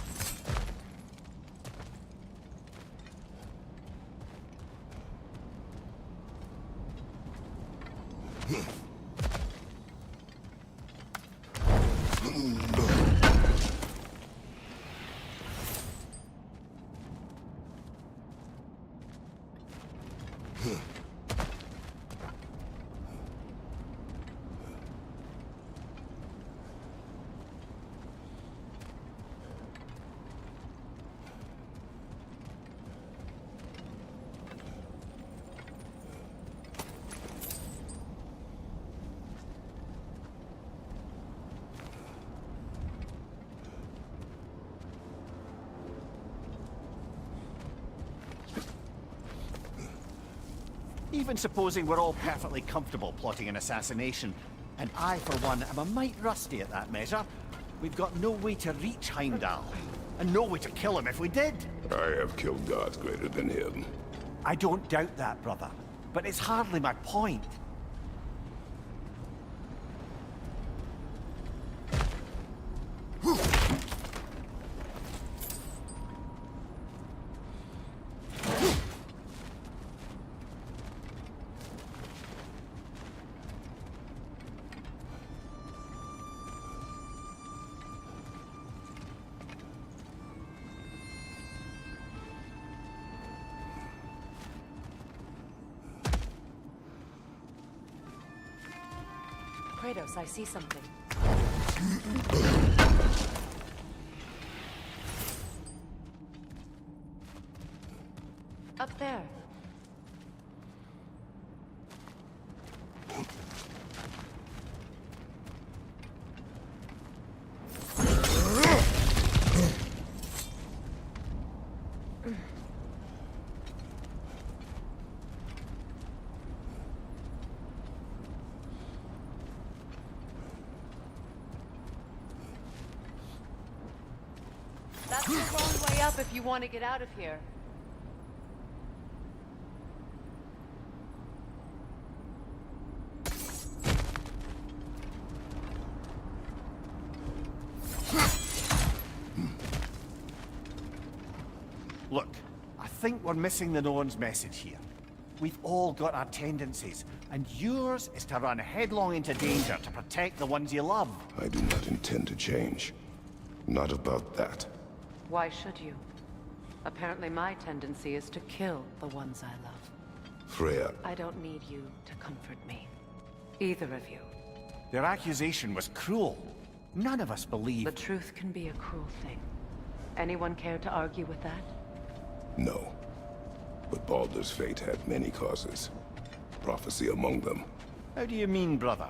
Even supposing we're all perfectly comfortable plotting an assassination, and I, for one, am a mite rusty at that measure, We've got no way to reach Heimdall, and no way to kill him if we did. I have killed gods greater than him. I don't doubt that, brother. But it's hardly my point. Kratos, I see something. Up there. That's the wrong way up if you want to get out of here. Look, I think we're missing the Norn's message here. We've all got our tendencies, and yours is to run headlong into danger to protect the ones you love. I do not intend to change. Not about that. Why should you? Apparently my tendency is to kill the ones I love. Freya, I don't need you to comfort me. Either of you. Their accusation was cruel. None of us believe. The truth can be a cruel thing. Anyone care to argue with that? no. But Baldur's fate had many causes. Prophecy among them. How do you mean, brother?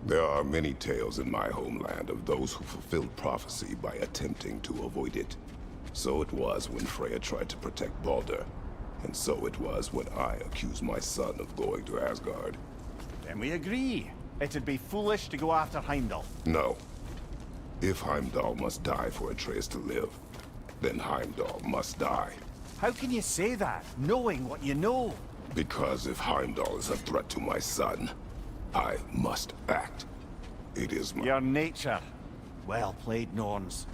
There are many tales in my homeland of those who fulfilled prophecy by attempting to avoid it. So it was when Freya tried to protect Baldur. And so it was when I accused my son of going to Asgard. Then we agree. It'd be foolish to go after Heimdall. No. If Heimdall must die for Atreus to live, then Heimdall must die. How can you say that, knowing what you know? Because if Heimdall is a threat to my son, I must act. It is my... Your nature. Well played, Norns.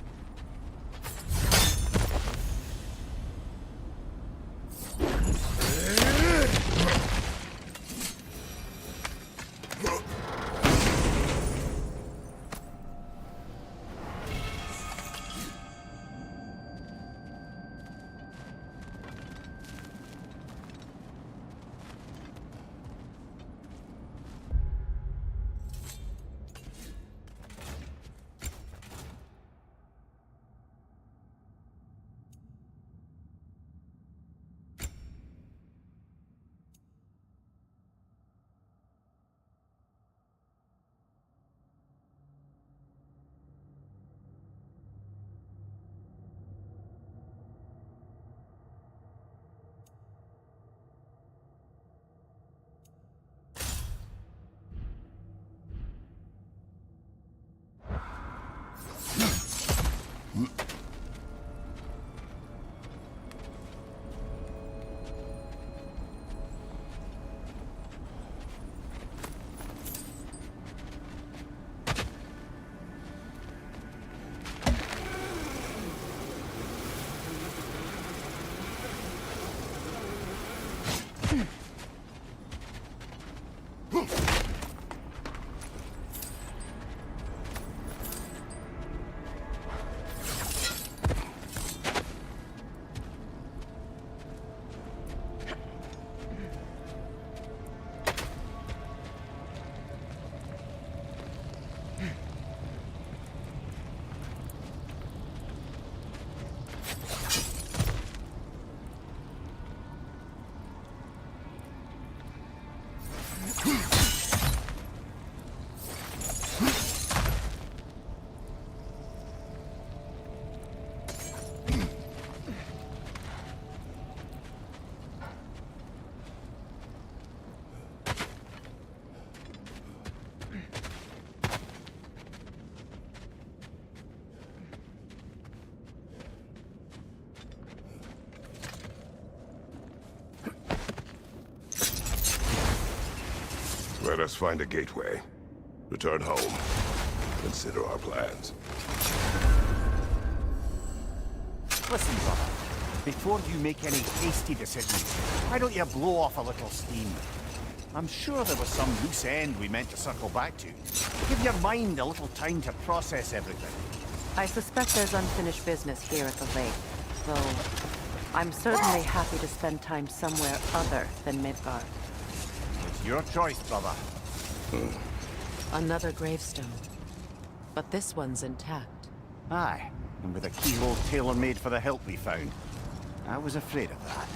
Let us find a gateway. Return home. Consider our plans. Listen, brother. Before you make any hasty decisions, why don't you blow off a little steam? I'm sure there was some loose end we meant to circle back to. Give your mind a little time to process everything. I suspect there's unfinished business here at the lake, though I'm certainly happy to spend time somewhere other than Midgard. It's your choice, brother. Another gravestone. But this one's intact. Aye, and with a keyhole tailor-made for the hilt we found. I was afraid of that.